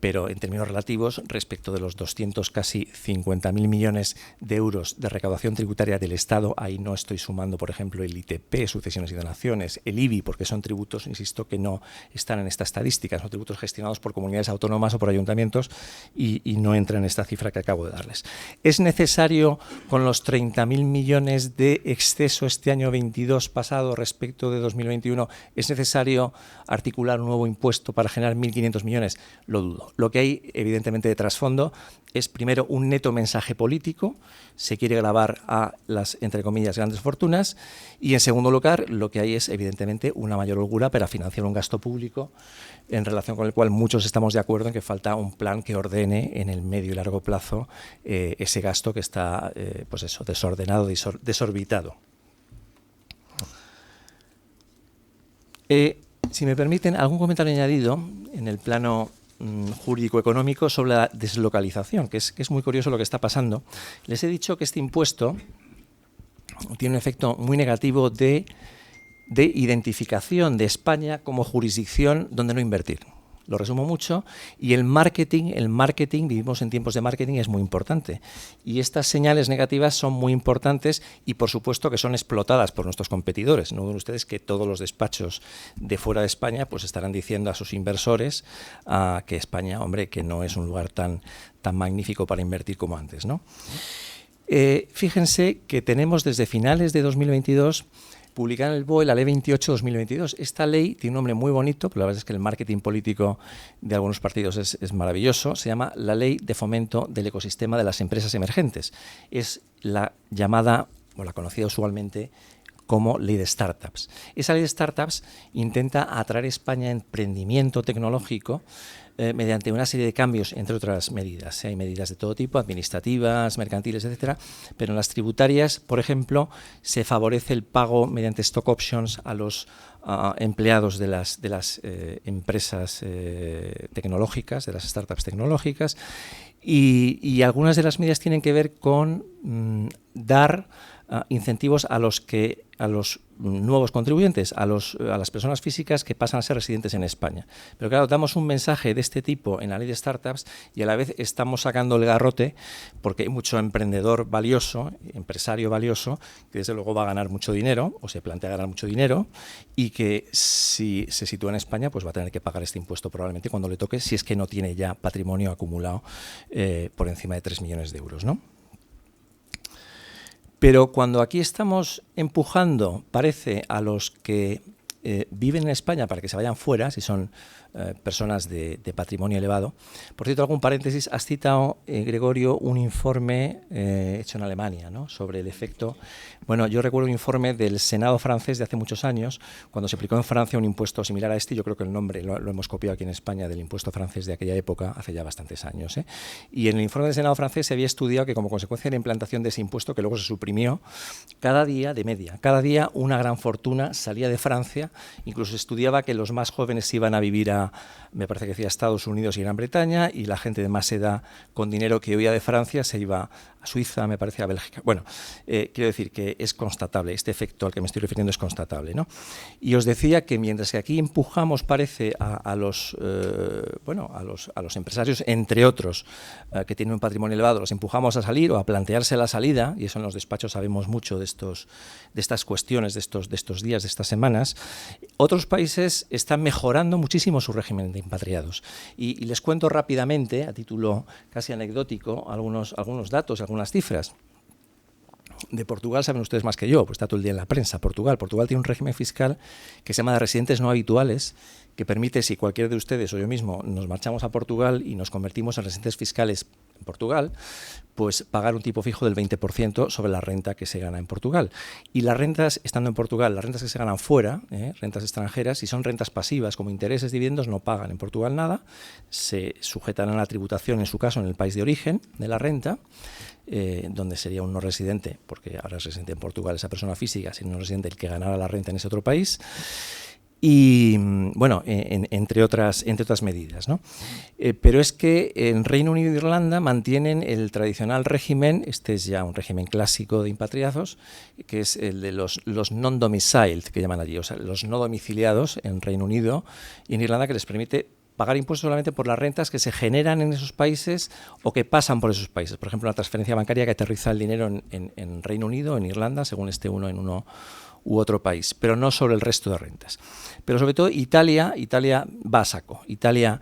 pero en términos relativos, respecto de los 200, casi 50.000 millones de euros de recaudación tributaria del Estado, ahí no estoy sumando, por ejemplo, el ITP, sucesiones y donaciones, el IBI, porque son tributos, insisto, que no están en esta estadística, son tributos gestionados por comunidades autónomas o por ayuntamientos y no entran en esta cifra que acabo de darles. ¿Es necesario, con los 30.000 millones de exceso este año 22 pasado respecto de 2021, es necesario articular un nuevo impuesto para generar 1.500 millones? Lo dudo. Lo que hay, evidentemente, de trasfondo es, primero, un neto mensaje político. Se quiere gravar a las, entre comillas, grandes fortunas. Y, en segundo lugar, lo que hay es, evidentemente, una mayor holgura para financiar un gasto público en relación con el cual muchos estamos de acuerdo en que falta un plan que ordene en el medio y largo plazo ese gasto que está, pues eso, desordenado, desorbitado. Si me permiten, algún comentario añadido en el plano jurídico-económico sobre la deslocalización, que es muy curioso lo que está pasando. Les he dicho que este impuesto tiene un efecto muy negativo de identificación de España como jurisdicción donde no invertir. Lo resumo mucho, y el marketing, vivimos en tiempos de marketing, es muy importante. Y estas señales negativas son muy importantes y, por supuesto, que son explotadas por nuestros competidores. No duden ustedes que todos los despachos de fuera de España pues estarán diciendo a sus inversores que España, hombre, que no es un lugar tan magnífico para invertir como antes, ¿no? Fíjense que tenemos desde finales de 2022 publicar en el BOE la Ley 28/2022. Esta ley tiene un nombre muy bonito, pero la verdad es que el marketing político de algunos partidos es maravilloso. Se llama la Ley de Fomento del Ecosistema de las Empresas Emergentes. Es la llamada, o la conocida usualmente, como Ley de Startups. Esa Ley de Startups intenta atraer a España emprendimiento tecnológico mediante una serie de cambios, entre otras medidas. Hay medidas de todo tipo, administrativas, mercantiles, etcétera, pero en las tributarias, por ejemplo, se favorece el pago mediante stock options a los empleados de las empresas tecnológicas, de las startups tecnológicas, y algunas de las medidas tienen que ver con dar incentivos a los nuevos contribuyentes, a las personas físicas que pasan a ser residentes en España. Pero claro, damos un mensaje de este tipo en la ley de startups y a la vez estamos sacando el garrote porque hay mucho emprendedor valioso, empresario valioso, que desde luego va a ganar mucho dinero o se plantea ganar mucho dinero y que si se sitúa en España pues va a tener que pagar este impuesto probablemente cuando le toque, si es que no tiene ya patrimonio acumulado por encima de 3 millones de euros, ¿no? Pero cuando aquí estamos empujando, parece, a los que viven en España para que se vayan fuera, si son personas de patrimonio elevado. Por cierto, algún paréntesis, has citado, Gregorio, un informe hecho en Alemania, ¿no?, sobre el efecto. Bueno, yo recuerdo un informe del Senado francés de hace muchos años, cuando se aplicó en Francia un impuesto similar a este. Yo creo que el nombre lo hemos copiado aquí en España del impuesto francés de aquella época, hace ya bastantes años, ¿eh? Y en el informe del Senado francés se había estudiado que como consecuencia de la implantación de ese impuesto, que luego se suprimió, cada día una gran fortuna salía de Francia. Incluso se estudiaba que los más jóvenes se iban a vivir me parece que decía, Estados Unidos y Gran Bretaña, y la gente de más edad con dinero que huía de Francia se iba a Suiza, me parece, a Bélgica. Bueno, quiero decir que es constatable, este efecto al que me estoy refiriendo es constatable, ¿no? Y os decía que mientras que aquí empujamos, parece, a los empresarios, entre otros, que tienen un patrimonio elevado, los empujamos a salir o a plantearse la salida, y eso en los despachos sabemos mucho de estas cuestiones, de estos días, de estas semanas. Otros países están mejorando muchísimo su régimen de impatriados. Y les cuento rápidamente, a título casi anecdótico, algunos datos, algunas cifras. De Portugal saben ustedes más que yo, pues está todo el día en la prensa. Portugal tiene un régimen fiscal que se llama de residentes no habituales, que permite, si cualquiera de ustedes o yo mismo nos marchamos a Portugal y nos convertimos en residentes fiscales en Portugal, pues pagar un tipo fijo del 20% sobre la renta que se gana en Portugal. Y las rentas, estando en Portugal, las rentas que se ganan fuera, rentas extranjeras, si son rentas pasivas como intereses, dividendos, no pagan en Portugal nada, se sujetan a la tributación, en su caso, en el país de origen de la renta, donde sería un no residente, porque ahora es residente en Portugal esa persona física, sino no residente el que ganara la renta en ese otro país. Y bueno, entre otras medidas, ¿no? Pero es que en Reino Unido e Irlanda mantienen el tradicional régimen, este es ya un régimen clásico de impatriados, que es el de los non-domiciled, que llaman allí, o sea, los no domiciliados en Reino Unido y en Irlanda, que les permite pagar impuestos solamente por las rentas que se generan en esos países o que pasan por esos países. Por ejemplo, una transferencia bancaria que aterriza el dinero en Reino Unido, en Irlanda, según esté uno en uno u otro país, pero no sobre el resto de rentas. Pero sobre todo Italia va a saco. Italia,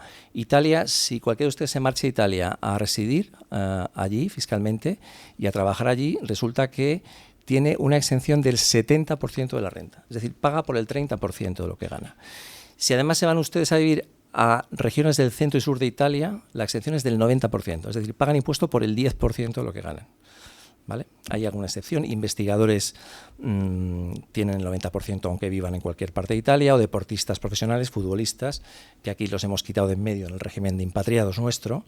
si cualquiera de ustedes se marcha a Italia a residir allí fiscalmente y a trabajar allí, resulta que tiene una exención del 70% de la renta. Es decir, paga por el 30% de lo que gana. Si además se van ustedes a vivir a regiones del centro y sur de Italia, la exención es del 90%. Es decir, pagan impuesto por el 10% de lo que ganan. ¿Vale? Hay alguna excepción. Investigadores tienen el 90% aunque vivan en cualquier parte de Italia, o deportistas profesionales, futbolistas, que aquí los hemos quitado de en medio en el régimen de impatriados nuestro,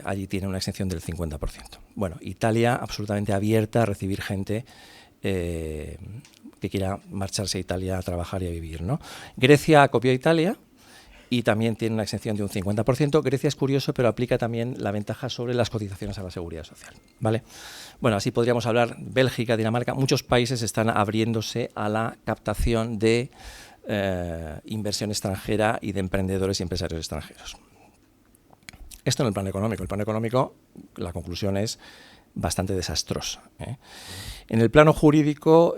allí tienen una exención del 50%. Bueno, Italia absolutamente abierta a recibir gente que quiera marcharse a Italia a trabajar y a vivir, ¿no? Grecia copió a Italia y también tiene una exención de un 50%. Grecia es curioso, pero aplica también la ventaja sobre las cotizaciones a la seguridad social, ¿vale? Bueno, así podríamos hablar. Bélgica, Dinamarca, muchos países están abriéndose a la captación de inversión extranjera y de emprendedores y empresarios extranjeros. Esto en el plano económico. El plano económico, la conclusión es bastante desastrosa, ¿eh? En el plano jurídico,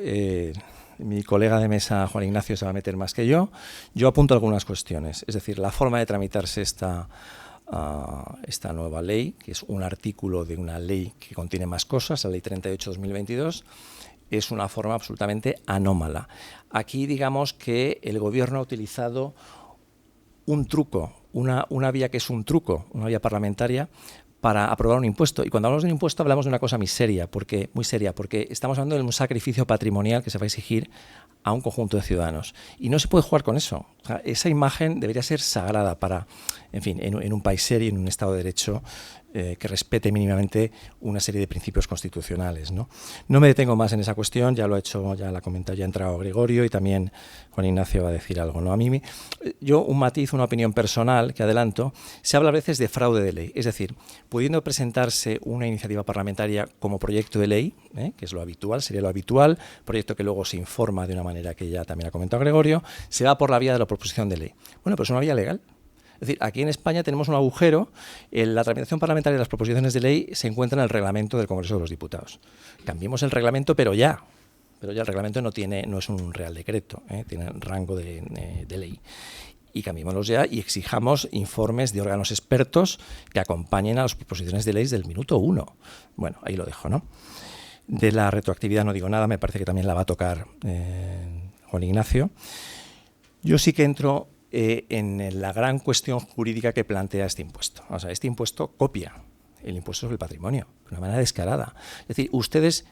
mi colega de mesa, Juan Ignacio, se va a meter más que yo. Yo apunto algunas cuestiones. Es decir, la forma de tramitarse esta nueva ley, que es un artículo de una ley que contiene más cosas, la Ley 38/2022, es una forma absolutamente anómala. Aquí digamos que el Gobierno ha utilizado un truco, una vía que es un truco, una vía parlamentaria, para aprobar un impuesto. Y cuando hablamos de un impuesto hablamos de una cosa muy seria, porque estamos hablando de un sacrificio patrimonial que se va a exigir a un conjunto de ciudadanos. Y no se puede jugar con eso. O sea, esa imagen debería ser sagrada para, en fin, en un país serio, en un Estado de Derecho, que respete mínimamente una serie de principios constitucionales, ¿no? No me detengo más en esa cuestión, ya lo ha hecho, ya la ha comentado, ya ha entrado Gregorio y también Juan Ignacio va a decir algo, ¿no? Yo un matiz, una opinión personal que adelanto, se habla a veces de fraude de ley, es decir, pudiendo presentarse una iniciativa parlamentaria como proyecto de ley, que es lo habitual, sería lo habitual, proyecto que luego se informa de una manera que ya también ha comentado Gregorio, se va por la vía de la proposición de ley. Bueno, pero es una vía legal. Es decir, aquí en España tenemos un agujero. La tramitación parlamentaria de las proposiciones de ley se encuentra en el reglamento del Congreso de los Diputados. Cambiemos el reglamento, pero ya el reglamento no es un real decreto, tiene rango de ley. Y cambiémoslos ya y exijamos informes de órganos expertos que acompañen a las proposiciones de ley del minuto 1. Bueno, ahí lo dejo, ¿no? De la retroactividad no digo nada, me parece que también la va a tocar Juan Ignacio. Yo sí que entro en la gran cuestión jurídica que plantea este impuesto. O sea, este impuesto copia el impuesto sobre el patrimonio de una manera descarada. Es decir, ustedes,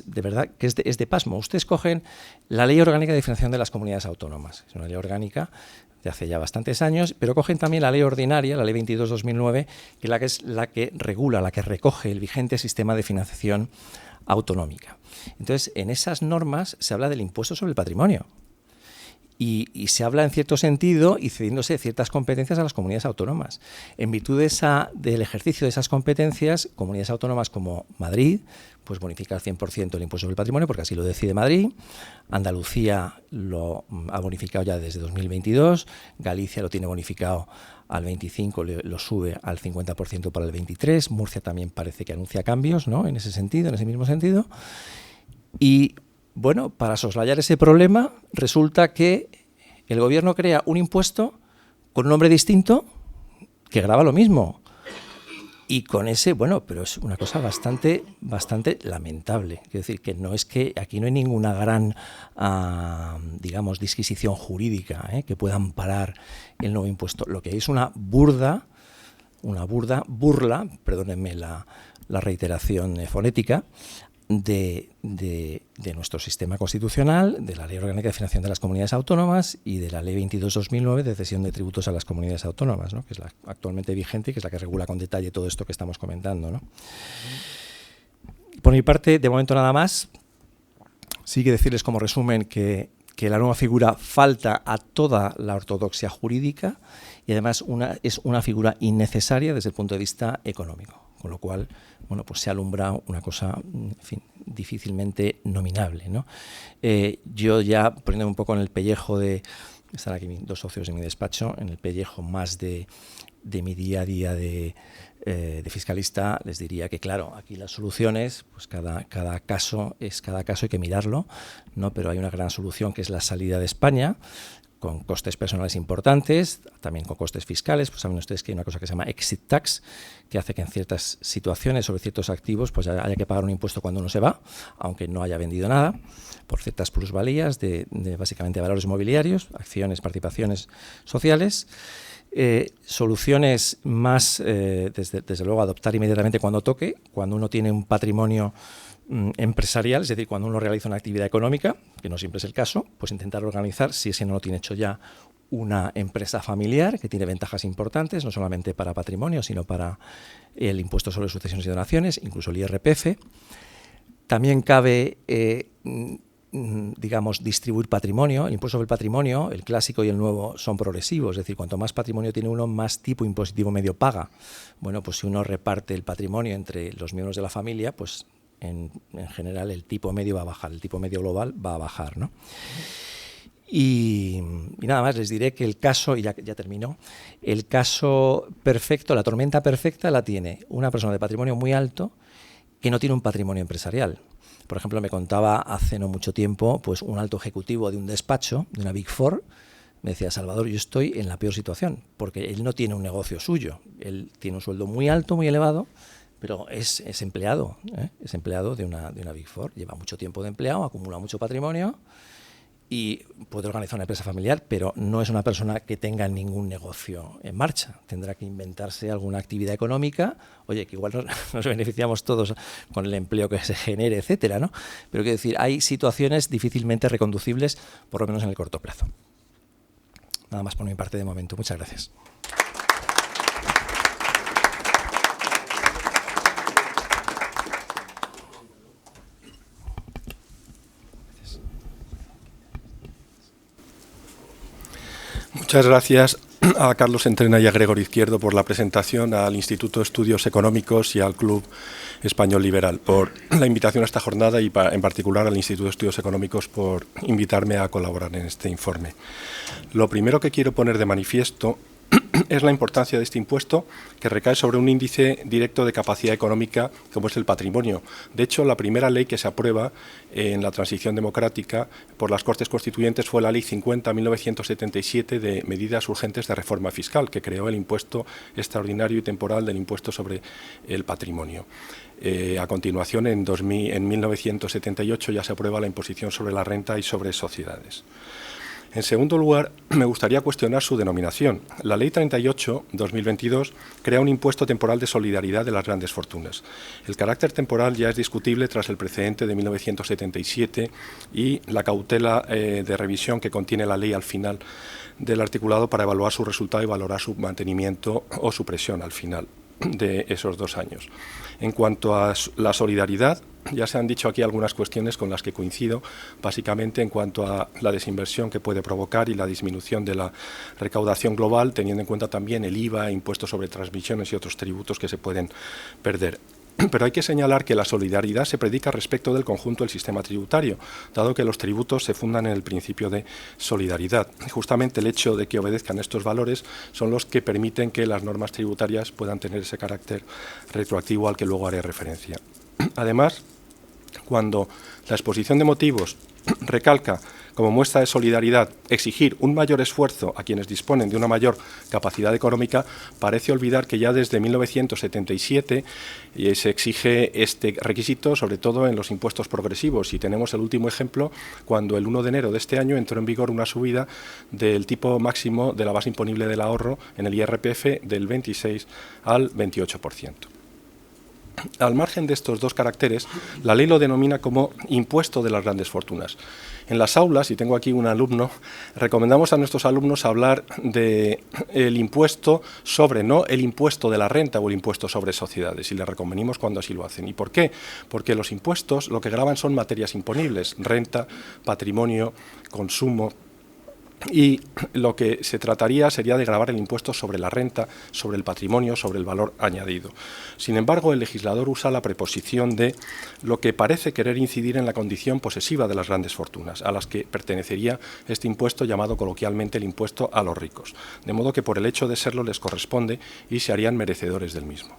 de verdad que es de pasmo, ustedes cogen la Ley Orgánica de Financiación de las Comunidades Autónomas, es una ley orgánica de hace ya bastantes años, pero cogen también la ley ordinaria, la Ley 22/2009, que es la que regula, la que recoge el vigente sistema de financiación autonómica. Entonces, en esas normas se habla del impuesto sobre el patrimonio. Y se habla en cierto sentido y cediéndose ciertas competencias a las comunidades autónomas. En virtud del ejercicio de esas competencias, comunidades autónomas como Madrid, pues bonifica al 100% el impuesto sobre el patrimonio, porque así lo decide Madrid. Andalucía lo ha bonificado ya desde 2022. Galicia lo tiene bonificado al 25%, lo sube al 50% para el 23%. Murcia también parece que anuncia cambios, ¿no? En ese mismo sentido. Y bueno, para soslayar ese problema, resulta que el Gobierno crea un impuesto con un nombre distinto que grava lo mismo. Y con ese, bueno, pero es una cosa bastante lamentable. Quiero decir que no es que aquí no hay ninguna gran, digamos, disquisición jurídica que pueda amparar el nuevo impuesto. Lo que hay es una burda burla, perdónenme la reiteración fonética, de nuestro sistema constitucional, de la Ley Orgánica de Financiación de las Comunidades Autónomas y de la Ley 22/2009 de cesión de tributos a las comunidades autónomas, ¿no? Que es la actualmente vigente y que es la que regula con detalle todo esto que estamos comentando, ¿no? Por mi parte, de momento nada más. Sí que decirles como resumen que la nueva figura falta a toda la ortodoxia jurídica y además es una figura innecesaria desde el punto de vista económico. Con lo cual, bueno, pues se alumbra una cosa, en fin, difícilmente nominable, ¿no? Yo ya poniéndome un poco en el pellejo de están aquí dos socios de mi despacho, en el pellejo más de mi día a día de fiscalista, les diría que, claro, aquí las soluciones, pues cada caso hay que mirarlo, ¿no? Pero hay una gran solución que es la salida de España, con costes personales importantes, también con costes fiscales. Pues saben ustedes que hay una cosa que se llama exit tax, que hace que en ciertas situaciones sobre ciertos activos pues haya que pagar un impuesto cuando uno se va, aunque no haya vendido nada, por ciertas plusvalías de básicamente valores inmobiliarios, acciones, participaciones sociales. Soluciones más, desde luego, adoptar inmediatamente cuando toque, cuando uno tiene un patrimonio empresarial, es decir, cuando uno realiza una actividad económica, que no siempre es el caso, pues intentar organizar, si ese no lo tiene hecho ya, una empresa familiar que tiene ventajas importantes, no solamente para patrimonio, sino para el impuesto sobre sucesiones y donaciones, incluso el IRPF. También cabe, digamos, distribuir patrimonio. El impuesto sobre el patrimonio, el clásico y el nuevo, son progresivos, es decir, cuanto más patrimonio tiene uno, más tipo impositivo medio paga. Bueno, pues si uno reparte el patrimonio entre los miembros de la familia, pues en general el tipo medio va a bajar, el tipo medio global va a bajar, ¿no? Y nada más, les diré que el caso, y ya terminó, el caso perfecto, la tormenta perfecta la tiene una persona de patrimonio muy alto que no tiene un patrimonio empresarial. Por ejemplo, me contaba hace no mucho tiempo pues un alto ejecutivo de un despacho, de una Big Four, me decía: Salvador, yo estoy en la peor situación, porque él no tiene un negocio suyo, él tiene un sueldo muy alto, muy elevado, pero es empleado, es empleado de una Big Four, lleva mucho tiempo de empleado, acumula mucho patrimonio y puede organizar una empresa familiar, pero no es una persona que tenga ningún negocio en marcha. Tendrá que inventarse alguna actividad económica, oye, que igual nos beneficiamos todos con el empleo que se genere, etcétera, ¿no? Pero quiero decir, hay situaciones difícilmente reconducibles, por lo menos en el corto plazo. Nada más por mi parte de momento. Muchas gracias. Muchas gracias a Carlos Entrena y a Gregorio Izquierdo por la presentación, al Instituto de Estudios Económicos y al Club Español Liberal por la invitación a esta jornada y en particular al Instituto de Estudios Económicos por invitarme a colaborar en este informe. Lo primero que quiero poner de manifiesto es la importancia de este impuesto, que recae sobre un índice directo de capacidad económica como es el patrimonio. De hecho, la primera ley que se aprueba en la transición democrática por las Cortes Constituyentes fue la Ley 50/1977 de medidas urgentes de reforma fiscal, que creó el impuesto extraordinario y temporal del impuesto sobre el patrimonio. A continuación, en 1978 ya se aprueba la imposición sobre la renta y sobre sociedades. En segundo lugar, me gustaría cuestionar su denominación. La Ley 38/2022 crea un impuesto temporal de solidaridad de las grandes fortunas. El carácter temporal ya es discutible tras el precedente de 1977 y la cautela de revisión que contiene la ley al final del articulado para evaluar su resultado y valorar su mantenimiento o supresión al final de esos 2 años. En cuanto a la solidaridad, ya se han dicho aquí algunas cuestiones con las que coincido, básicamente en cuanto a la desinversión que puede provocar y la disminución de la recaudación global, teniendo en cuenta también el IVA, impuestos sobre transmisiones y otros tributos que se pueden perder. Pero hay que señalar que la solidaridad se predica respecto del conjunto del sistema tributario, dado que los tributos se fundan en el principio de solidaridad. Justamente el hecho de que obedezcan estos valores son los que permiten que las normas tributarias puedan tener ese carácter retroactivo al que luego haré referencia. Además, cuando la exposición de motivos recalca como muestra de solidaridad exigir un mayor esfuerzo a quienes disponen de una mayor capacidad económica, parece olvidar que ya desde 1977 se exige este requisito, sobre todo en los impuestos progresivos. Y tenemos el último ejemplo cuando el 1 de enero de este año entró en vigor una subida del tipo máximo de la base imponible del ahorro en el IRPF del 26 al 28%. Al margen de estos dos caracteres, la ley lo denomina como impuesto de las grandes fortunas. En las aulas, y tengo aquí un alumno, recomendamos a nuestros alumnos hablar del impuesto sobre, no el impuesto de la renta o el impuesto sobre sociedades, y les recomendamos cuando así lo hacen. ¿Y por qué? Porque los impuestos lo que gravan son materias imponibles, renta, patrimonio, consumo, y lo que se trataría sería de gravar el impuesto sobre la renta, sobre el patrimonio, sobre el valor añadido. Sin embargo, el legislador usa la preposición de, lo que parece querer incidir en la condición posesiva de las grandes fortunas, a las que pertenecería este impuesto llamado coloquialmente el impuesto a los ricos, de modo que por el hecho de serlo les corresponde y se harían merecedores del mismo.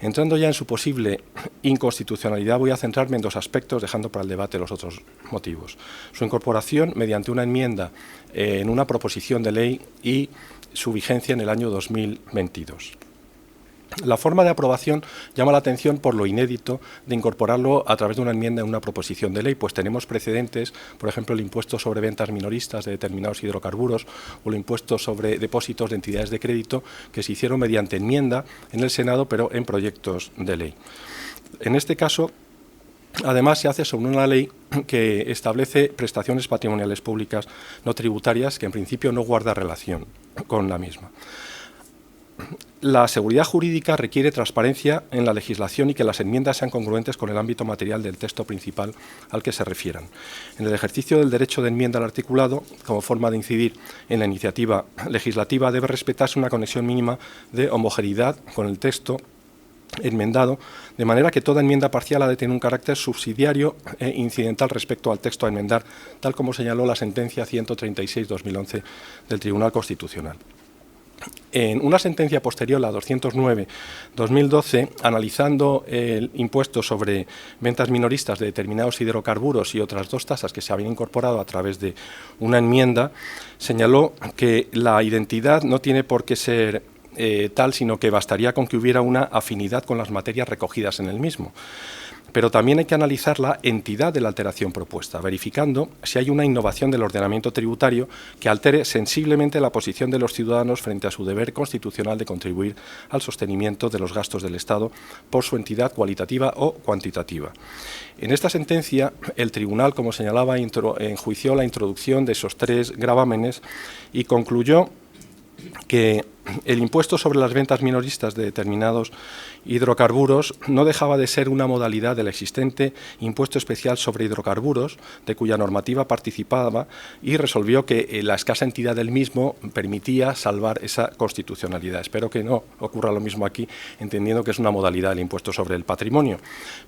Entrando ya en su posible inconstitucionalidad, voy a centrarme en dos aspectos, dejando para el debate los otros motivos. Su incorporación mediante una enmienda en una proposición de ley y su vigencia en el año 2022. La forma de aprobación llama la atención por lo inédito de incorporarlo a través de una enmienda en una proposición de ley, pues tenemos precedentes, por ejemplo, el impuesto sobre ventas minoristas de determinados hidrocarburos o el impuesto sobre depósitos de entidades de crédito que se hicieron mediante enmienda en el Senado, pero en proyectos de ley. En este caso, además, se hace sobre una ley que establece prestaciones patrimoniales públicas no tributarias que en principio no guarda relación con la misma. La seguridad jurídica requiere transparencia en la legislación y que las enmiendas sean congruentes con el ámbito material del texto principal al que se refieran. En el ejercicio del derecho de enmienda al articulado, como forma de incidir en la iniciativa legislativa, debe respetarse una conexión mínima de homogeneidad con el texto enmendado, de manera que toda enmienda parcial ha de tener un carácter subsidiario e incidental respecto al texto a enmendar, tal como señaló la sentencia 136/2011 del Tribunal Constitucional. En una sentencia posterior, la 209/2012, analizando el impuesto sobre ventas minoristas de determinados hidrocarburos y otras dos tasas que se habían incorporado a través de una enmienda, señaló que la identidad no tiene por qué ser tal, sino que bastaría con que hubiera una afinidad con las materias recogidas en el mismo. Pero también hay que analizar la entidad de la alteración propuesta, verificando si hay una innovación del ordenamiento tributario que altere sensiblemente la posición de los ciudadanos frente a su deber constitucional de contribuir al sostenimiento de los gastos del Estado por su entidad cualitativa o cuantitativa. En esta sentencia, el tribunal, como señalaba, enjuició la introducción de esos tres gravámenes y concluyó que el impuesto sobre las ventas minoristas de determinados hidrocarburos no dejaba de ser una modalidad del existente impuesto especial sobre hidrocarburos, de cuya normativa participaba, y resolvió que la escasa entidad del mismo permitía salvar esa constitucionalidad. Espero que no ocurra lo mismo aquí, entendiendo que es una modalidad del impuesto sobre el patrimonio.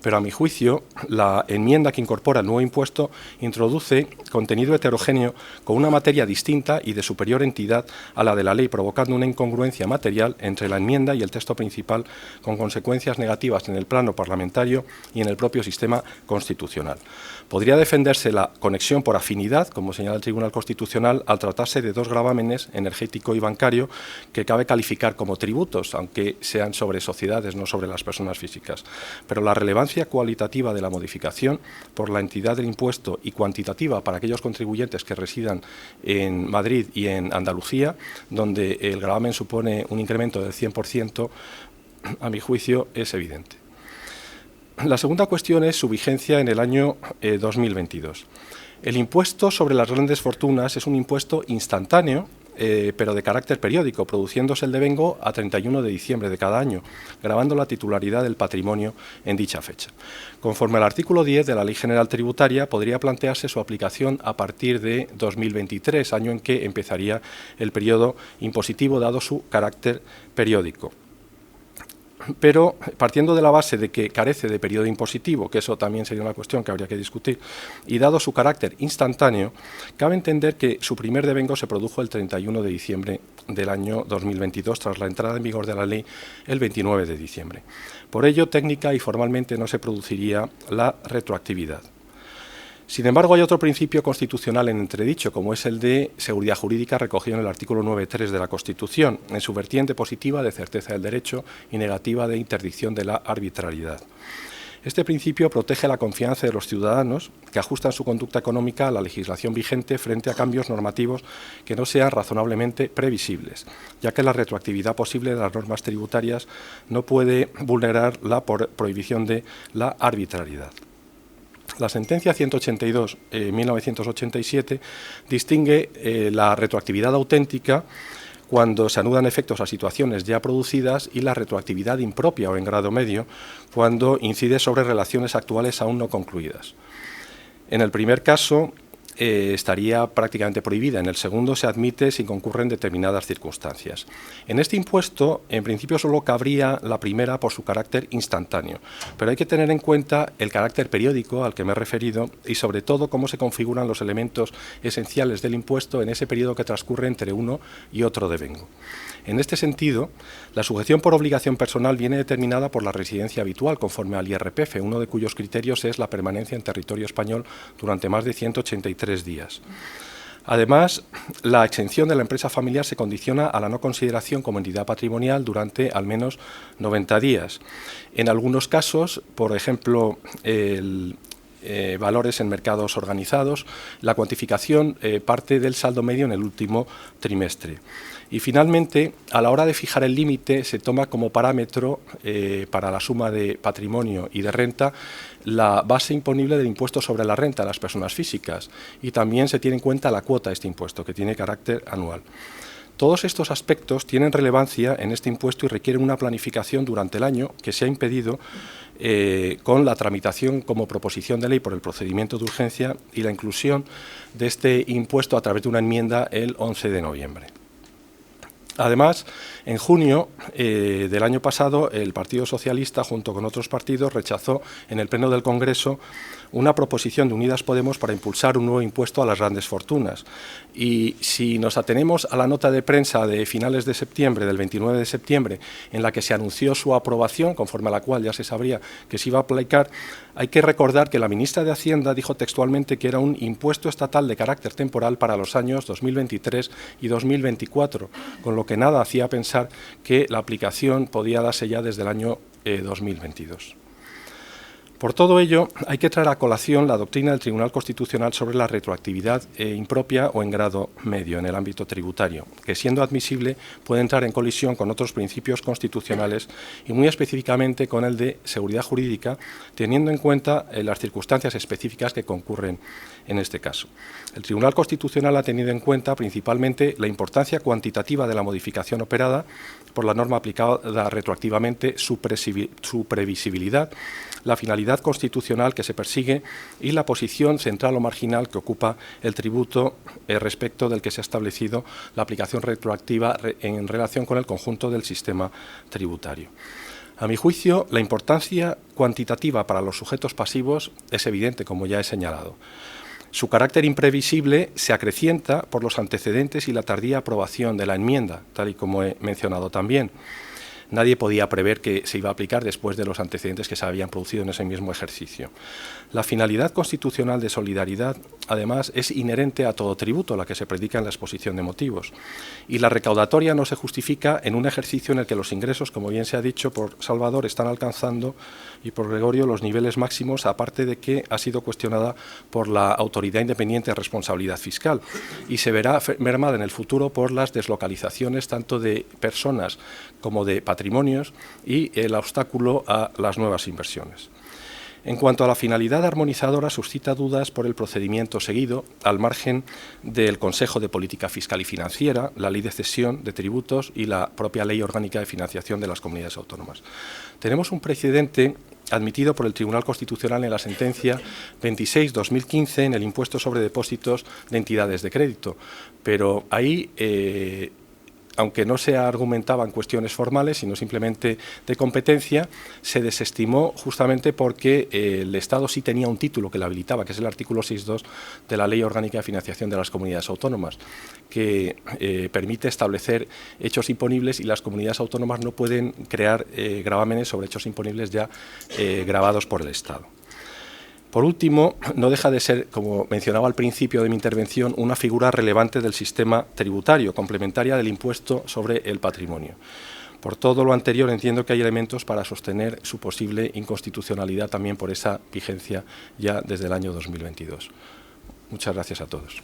Pero a mi juicio, la enmienda que incorpora el nuevo impuesto introduce contenido heterogéneo con una materia distinta y de superior entidad a la de la ley, provocando una incongruencia material entre la enmienda y el texto principal, con consecuencias negativas en el plano parlamentario y en el propio sistema constitucional. Podría defenderse la conexión por afinidad, como señala el Tribunal Constitucional, al tratarse de dos gravámenes, energético y bancario, que cabe calificar como tributos, aunque sean sobre sociedades, no sobre las personas físicas. Pero la relevancia cualitativa de la modificación por la entidad del impuesto y cuantitativa para aquellos contribuyentes que residan en Madrid y en Andalucía, donde el gravamen supone un incremento del 100%, a mi juicio, es evidente. La segunda cuestión es su vigencia en el año 2022. El impuesto sobre las grandes fortunas es un impuesto instantáneo, pero de carácter periódico, produciéndose el devengo a 31 de diciembre de cada año, gravando la titularidad del patrimonio en dicha fecha. Conforme al artículo 10 de la Ley General Tributaria, podría plantearse su aplicación a partir de 2023, año en que empezaría el periodo impositivo, dado su carácter periódico. Pero partiendo de la base de que carece de periodo impositivo, que eso también sería una cuestión que habría que discutir, y dado su carácter instantáneo, cabe entender que su primer devengo se produjo el 31 de diciembre del año 2022, tras la entrada en vigor de la ley el 29 de diciembre. Por ello, técnica y formalmente no se produciría la retroactividad. Sin embargo, hay otro principio constitucional en entredicho, como es el de seguridad jurídica recogido en el artículo 9.3 de la Constitución, en su vertiente positiva de certeza del derecho y negativa de interdicción de la arbitrariedad. Este principio protege la confianza de los ciudadanos que ajustan su conducta económica a la legislación vigente frente a cambios normativos que no sean razonablemente previsibles, ya que la retroactividad posible de las normas tributarias no puede vulnerar la prohibición de la arbitrariedad. La sentencia 182/1987 distingue la retroactividad auténtica cuando se anudan efectos a situaciones ya producidas y la retroactividad impropia o en grado medio cuando incide sobre relaciones actuales aún no concluidas. En el primer caso, estaría prácticamente prohibida. En el segundo se admite si concurren determinadas circunstancias. En este impuesto, en principio, solo cabría la primera por su carácter instantáneo, pero hay que tener en cuenta el carácter periódico al que me he referido y, sobre todo, cómo se configuran los elementos esenciales del impuesto en ese periodo que transcurre entre uno y otro devengo. En este sentido, la sujeción por obligación personal viene determinada por la residencia habitual, conforme al IRPF, uno de cuyos criterios es la permanencia en territorio español durante más de 183 días. Además, la exención de la empresa familiar se condiciona a la no consideración como entidad patrimonial durante al menos 90 días. En algunos casos, por ejemplo, valores en mercados organizados, la cuantificación parte del saldo medio en el último trimestre. Y finalmente, a la hora de fijar el límite, se toma como parámetro para la suma de patrimonio y de renta la base imponible del impuesto sobre la renta de las personas físicas y también se tiene en cuenta la cuota de este impuesto, que tiene carácter anual. Todos estos aspectos tienen relevancia en este impuesto y requieren una planificación durante el año que se ha impedido con la tramitación como proposición de ley por el procedimiento de urgencia y la inclusión de este impuesto a través de una enmienda el 11 de noviembre. Además, en junio del año pasado, el Partido Socialista, junto con otros partidos, rechazó en el Pleno del Congreso una proposición de Unidas Podemos para impulsar un nuevo impuesto a las grandes fortunas. Y si nos atenemos a la nota de prensa de finales de septiembre, del 29 de septiembre, en la que se anunció su aprobación, conforme a la cual ya se sabría que se iba a aplicar, hay que recordar que la ministra de Hacienda dijo textualmente que era un impuesto estatal de carácter temporal para los años 2023 y 2024, con lo que nada hacía pensar que la aplicación podía darse ya desde el año 2022. Por todo ello, hay que traer a colación la doctrina del Tribunal Constitucional sobre la retroactividad impropia o en grado medio en el ámbito tributario, que siendo admisible puede entrar en colisión con otros principios constitucionales y muy específicamente con el de seguridad jurídica, teniendo en cuenta las circunstancias específicas que concurren en este caso. El Tribunal Constitucional ha tenido en cuenta principalmente la importancia cuantitativa de la modificación operada por la norma aplicada retroactivamente, su previsibilidad, la finalidad constitucional que se persigue y la posición central o marginal que ocupa el tributo respecto del que se ha establecido la aplicación retroactiva en relación con el conjunto del sistema tributario. A mi juicio, la importancia cuantitativa para los sujetos pasivos es evidente, como ya he señalado. Su carácter imprevisible se acrecienta por los antecedentes y la tardía aprobación de la enmienda, tal y como he mencionado también. Nadie podía prever que se iba a aplicar después de los antecedentes que se habían producido en ese mismo ejercicio. La finalidad constitucional de solidaridad, además, es inherente a todo tributo, la que se predica en la exposición de motivos. Y la recaudatoria no se justifica en un ejercicio en el que los ingresos, como bien se ha dicho por Salvador, están alcanzando, y por Gregorio, los niveles máximos, aparte de que ha sido cuestionada por la Autoridad Independiente de Responsabilidad Fiscal y se verá mermada en el futuro por las deslocalizaciones tanto de personas como de patrimonios y el obstáculo a las nuevas inversiones. En cuanto a la finalidad armonizadora, suscita dudas por el procedimiento seguido, al margen del Consejo de Política Fiscal y Financiera, la Ley de Cesión de Tributos y la propia Ley Orgánica de Financiación de las Comunidades Autónomas. Tenemos un precedente admitido por el Tribunal Constitucional en la sentencia 26/2015 en el impuesto sobre depósitos de entidades de crédito, pero ahí aunque no se argumentaban cuestiones formales, sino simplemente de competencia, se desestimó justamente porque el Estado sí tenía un título que le habilitaba, que es el artículo 6.2 de la Ley Orgánica de Financiación de las Comunidades Autónomas, que permite establecer hechos imponibles y las comunidades autónomas no pueden crear gravámenes sobre hechos imponibles ya gravados por el Estado. Por último, no deja de ser, como mencionaba al principio de mi intervención, una figura relevante del sistema tributario, complementaria del impuesto sobre el patrimonio. Por todo lo anterior, entiendo que hay elementos para sostener su posible inconstitucionalidad también por esa vigencia ya desde el año 2022. Muchas gracias a todos.